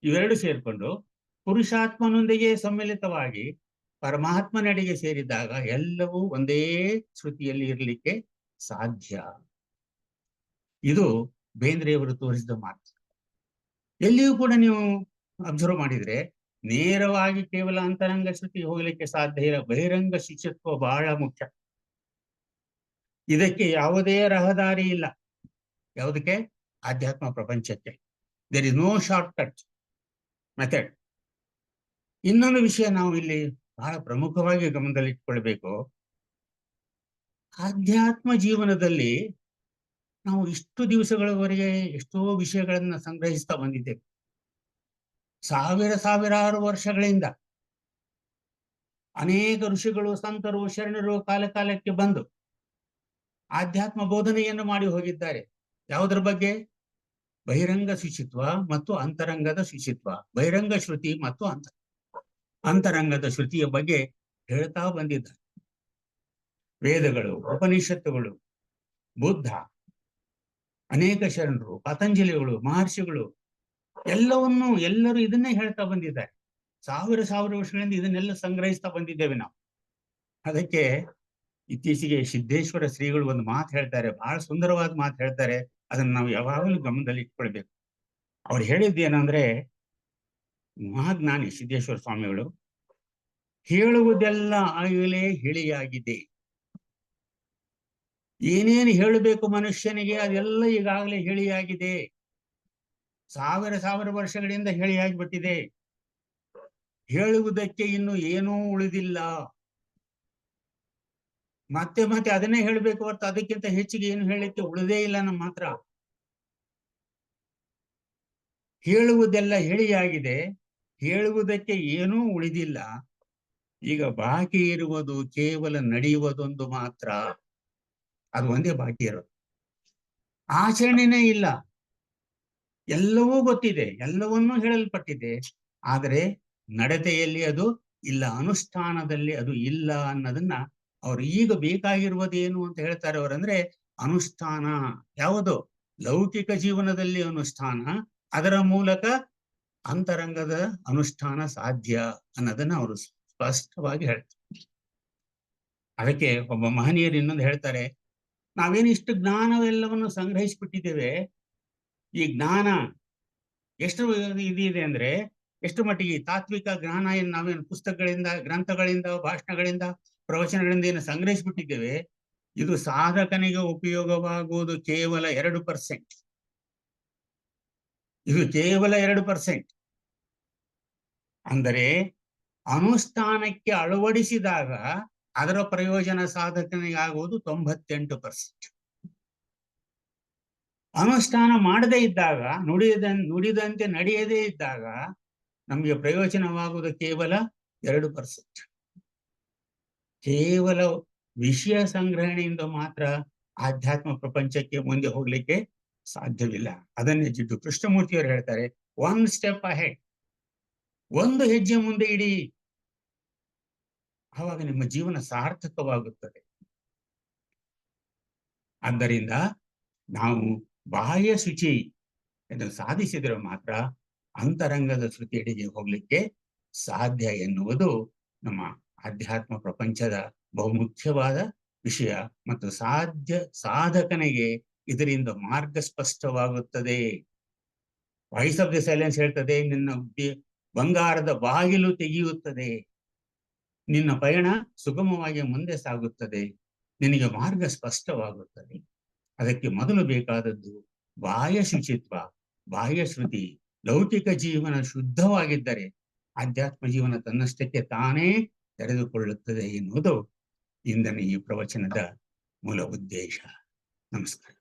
ಇವೆರಡು ಸೇರ್ಕೊಂಡು ಪುರುಷಾತ್ಮನೊಂದಿಗೆ ಸಮ್ಮಿಳಿತವಾಗಿ ಪರಮಾತ್ಮನೆಡೆಗೆ ಸೇರಿದಾಗ ಎಲ್ಲವೂ ಒಂದೇ ಶ್ರುತಿಯಲ್ಲಿ ಇರಲಿಕ್ಕೆ ಸಾಧ್ಯ. ಇದು ಬೇಂದ್ರೆಯವರು ತೋರಿಸಿದ ಮಾತು. ಎಲ್ಲಿಯೂ ಕೂಡ ನೀವು ಅಬ್ಸರ್ವ್ ಮಾಡಿದ್ರೆ ನೇರವಾಗಿ ಕೇವಲ ಅಂತರಂಗ ಶ್ರುತಿ ಹೋಗ್ಲಿಕ್ಕೆ ಸಾಧ್ಯ ಇಲ್ಲ. ಬಹಿರಂಗ ಶಿಷ್ಯತ್ವ ಬಹಳ ಮುಖ್ಯ. ಇದಕ್ಕೆ ಯಾವುದೇ ರಹದಾರಿ ಇಲ್ಲ. ಯಾವುದಕ್ಕೆ? ಆಧ್ಯಾತ್ಮ ಪ್ರಪಂಚಕ್ಕೆ. There is no shortcut method. ಇನ್ನೊಂದು ವಿಷಯ ನಾವು ಇಲ್ಲಿ ಬಹಳ ಪ್ರಮುಖವಾಗಿ ಗಮನದಲ್ಲಿ ಇಟ್ಕೊಳ್ಬೇಕು. ಆಧ್ಯಾತ್ಮ ಜೀವನದಲ್ಲಿ ನಾವು ಇಷ್ಟು ದಿವಸಗಳವರೆಗೆ ಎಷ್ಟೋ ವಿಷಯಗಳನ್ನ ಸಂಗ್ರಹಿಸ್ತಾ ಬಂದಿದ್ದೇವೆ. ಸಾವಿರಾರು ವರ್ಷಗಳಿಂದ ಅನೇಕ ಋಷಿಗಳು, ಸಂತರು, ಶರಣರು ಕಾಲಕ್ಕೆ ಬಂದು ಆಧ್ಯಾತ್ಮ ಬೋಧನೆಯನ್ನು ಮಾಡಿ ಹೋಗಿದ್ದಾರೆ. ಯಾವುದರ ಬಗ್ಗೆ? ಬಹಿರಂಗ ಶುಚಿತ್ವ ಮತ್ತು ಅಂತರಂಗದ ಶುಚಿತ್ವ, ಬಹಿರಂಗ ಶ್ರುತಿ ಮತ್ತು ಅಂತರಂಗದ ಶ್ರುತಿಯ ಬಗ್ಗೆ ಹೇಳ್ತಾ ಬಂದಿದ್ದಾರೆ. ವೇದಗಳು, ಉಪನಿಷತ್ತುಗಳು, ಬುದ್ಧ, ಅನೇಕ ಶರಣರು, ಪತಂಜಲಿಗಳು, ಮಹರ್ಷಿಗಳು ಎಲ್ಲರೂ ಇದನ್ನೇ ಹೇಳ್ತಾ ಬಂದಿದ್ದಾರೆ. ಸಾವಿರ ವರ್ಷಗಳಿಂದ ಇದನ್ನೆಲ್ಲ ಸಂಗ್ರಹಿಸ್ತಾ ಬಂದಿದ್ದೇವೆ ನಾವು. ಅದಕ್ಕೆ ಇತ್ತೀಚೆಗೆ ಸಿದ್ದೇಶ್ವರ ಶ್ರೀಗಳು ಒಂದು ಮಾತು ಹೇಳ್ತಾರೆ, ಬಹಳ ಸುಂದರವಾದ ಮಾತು ಹೇಳ್ತಾರೆ. ಅದನ್ನು ನಾವು ಯಾವಾಗಲೂ ಗಮನದಲ್ಲಿ ಇಟ್ಕೊಳ್ಬೇಕು. ಅವ್ರು ಹೇಳಿದ್ದೇನಂದ್ರೆ, ಮಹಾಜ್ಞಾನಿ ಸಿದ್ದೇಶ್ವರ ಸ್ವಾಮಿಗಳು, ಹೇಳುವುದೆಲ್ಲ ಆಗಲೇ ಹೇಳಿಯಾಗಿದೆ. ಏನೇನು ಹೇಳಬೇಕು ಮನುಷ್ಯನಿಗೆ ಅದೆಲ್ಲ ಈಗಾಗಲೇ ಹೇಳಿಯಾಗಿದೆ. ಸಾವಿರ ವರ್ಷಗಳಿಂದ ಹೇಳಿಯಾಗಿಬಿಟ್ಟಿದೆ. ಹೇಳುವುದಕ್ಕೆ ಇನ್ನು ಏನೂ ಉಳಿದಿಲ್ಲ. ಮತ್ತೆ ಅದನ್ನೇ ಹೇಳಬೇಕು ಹೊರತು ಅದಕ್ಕಿಂತ ಹೆಚ್ಚಿಗೆ ಏನು ಹೇಳಲಿಕ್ಕೆ ಉಳಿದೇ ಇಲ್ಲ ನಮ್ಮ ಹತ್ರ. ಹೇಳುವುದೆಲ್ಲ ಹೇಳಿಯಾಗಿದೆ, ಹೇಳುವುದಕ್ಕೆ ಏನೂ ಉಳಿದಿಲ್ಲ. ಈಗ ಬಾಕಿ ಇರುವುದು ಕೇವಲ ನಡೆಯುವುದೊಂದು ಮಾತ್ರ. ಅದು ಒಂದೇ ಬಾಕಿ ಇರೋದು. ಆಚರಣೆನೇ ಇಲ್ಲ. ಎಲ್ಲವೂ ಗೊತ್ತಿದೆ, ಎಲ್ಲವನ್ನೂ ಹೇಳಲ್ಪಟ್ಟಿದೆ, ಆದರೆ ನಡತೆಯಲ್ಲಿ ಅದು ಇಲ್ಲ, ಅನುಷ್ಠಾನದಲ್ಲಿ ಅದು ಇಲ್ಲ ಅನ್ನೋದನ್ನ ಅವ್ರು ಈಗ ಬೇಕಾಗಿರುವುದೇನು ಅಂತ ಹೇಳ್ತಾರೆ ಅವರಂದ್ರೆ ಅನುಷ್ಠಾನ. ಯಾವುದು? ಲೌಕಿಕ ಜೀವನದಲ್ಲಿ ಅನುಷ್ಠಾನ, ಅದರ ಮೂಲಕ ಅಂತರಂಗದ ಅನುಷ್ಠಾನ ಸಾಧ್ಯ ಅನ್ನೋದನ್ನ ಅವರು ಸ್ಪಷ್ಟವಾಗಿ ಹೇಳ್ತಾರೆ. ಅದಕ್ಕೆ ಒಬ್ಬ ಮಹನೀಯರು ಇನ್ನೊಂದು ಹೇಳ್ತಾರೆ, ನಾವೇನಿಷ್ಟು ಜ್ಞಾನವೆಲ್ಲವನ್ನು ಸಂಗ್ರಹಿಸಿಬಿಟ್ಟಿದ್ದೇವೆ, ಈ ಜ್ಞಾನ ಎಷ್ಟು ಇದಿದೆ ಅಂದ್ರೆ, ಎಷ್ಟು ಮಟ್ಟಿಗೆ ತಾತ್ವಿಕ ಜ್ಞಾನ ಏನು ನಾವೇನು ಪುಸ್ತಕಗಳಿಂದ, ಗ್ರಂಥಗಳಿಂದ, ಭಾಷಣಗಳಿಂದ, ಪ್ರವಚನಗಳಿಂದ ಏನು ಸಂಗ್ರಹಿಸಿಬಿಟ್ಟಿದ್ದೇವೆ, ಇದು ಸಾಧಕನಿಗೆ ಉಪಯೋಗವಾಗುವುದು ಕೇವಲ 2%. ಇದು ಕೇವಲ 2%. ಅಂದರೆ ಅನುಷ್ಠಾನಕ್ಕೆ ಅಳವಡಿಸಿದಾಗ ಅದರ ಪ್ರಯೋಜನ ಸಾಧಕನಿಗೆ ಆಗುವುದು 98%. ಅನುಷ್ಠಾನ ಮಾಡದೇ ಇದ್ದಾಗ, ನುಡಿದಂತೆ ನಡೆಯದೇ ಇದ್ದಾಗ ನಮಗೆ ಪ್ರಯೋಜನವಾಗುವುದು ಕೇವಲ 2%. ಕೇವಲ ವಿಷಯ ಸಂಗ್ರಹಣೆಯಿಂದ ಮಾತ್ರ ಆಧ್ಯಾತ್ಮ ಪ್ರಪಂಚಕ್ಕೆ ಮುಂದೆ ಹೋಗ್ಲಿಕ್ಕೆ ಸಾಧ್ಯವಿಲ್ಲ. ಅದನ್ನೇ ಜಿಡ್ಡು ಕೃಷ್ಣಮೂರ್ತಿಯವರು ಹೇಳ್ತಾರೆ, 1 step ahead, ಒಂದು ಹೆಜ್ಜೆ ಮುಂದೆ ಇಡಿ, ಆವಾಗ ನಿಮ್ಮ ಜೀವನ ಸಾರ್ಥಕವಾಗುತ್ತದೆ. ಆದ್ದರಿಂದ ನಾವು ಬಾಹ್ಯ ಶುಚಿ ಎಂದು ಸಾಧಿಸಿದರೆ ಮಾತ್ರ ಅಂತರಂಗದ ಶ್ರುತಿಯಡಿಗೆ ಹೋಗ್ಲಿಕ್ಕೆ ಸಾಧ್ಯ ಎನ್ನುವುದು ನಮ್ಮ ಆಧ್ಯಾತ್ಮ ಪ್ರಪಂಚದ ಬಹುಮುಖ್ಯವಾದ ವಿಷಯ. ಮತ್ತು ಸಾಧಕನಿಗೆ ಇದರಿಂದ ಮಾರ್ಗ ಸ್ಪಷ್ಟವಾಗುತ್ತದೆ. ವಾಯ್ಸ್ ಆಫ್ ದಿ ಸೈಲೆನ್ಸ್ ಹೇಳ್ತದೆ, ನಿನ್ನ ಬಂಗಾರದ ಬಾಗಿಲು ತೆಗೆಯುತ್ತದೆ, ನಿನ್ನ ಪಯಣ ಸುಗಮವಾಗಿ ಮುಂದೆ ಸಾಗುತ್ತದೆ, ನಿನಗೆ ಮಾರ್ಗ ಸ್ಪಷ್ಟವಾಗುತ್ತದೆ. ಅದಕ್ಕೆ ಮೊದಲು ಬೇಕಾದದ್ದು ಬಾಹ್ಯ ಶುಚಿತ್ವ, ಬಾಹ್ಯ ಶ್ರುತಿ. ಲೌಕಿಕ ಜೀವನ ಶುದ್ಧವಾಗಿದ್ದರೆ ಆಧ್ಯಾತ್ಮ ಜೀವನ ತನ್ನಷ್ಟಕ್ಕೆ ತಾನೇ ತೆರೆದುಕೊಳ್ಳುತ್ತದೆ ಎನ್ನುವುದು ಇಂದಿನ ಈ ಪ್ರವಚನದ ಮೂಲ ಉದ್ದೇಶ. ನಮಸ್ಕಾರ.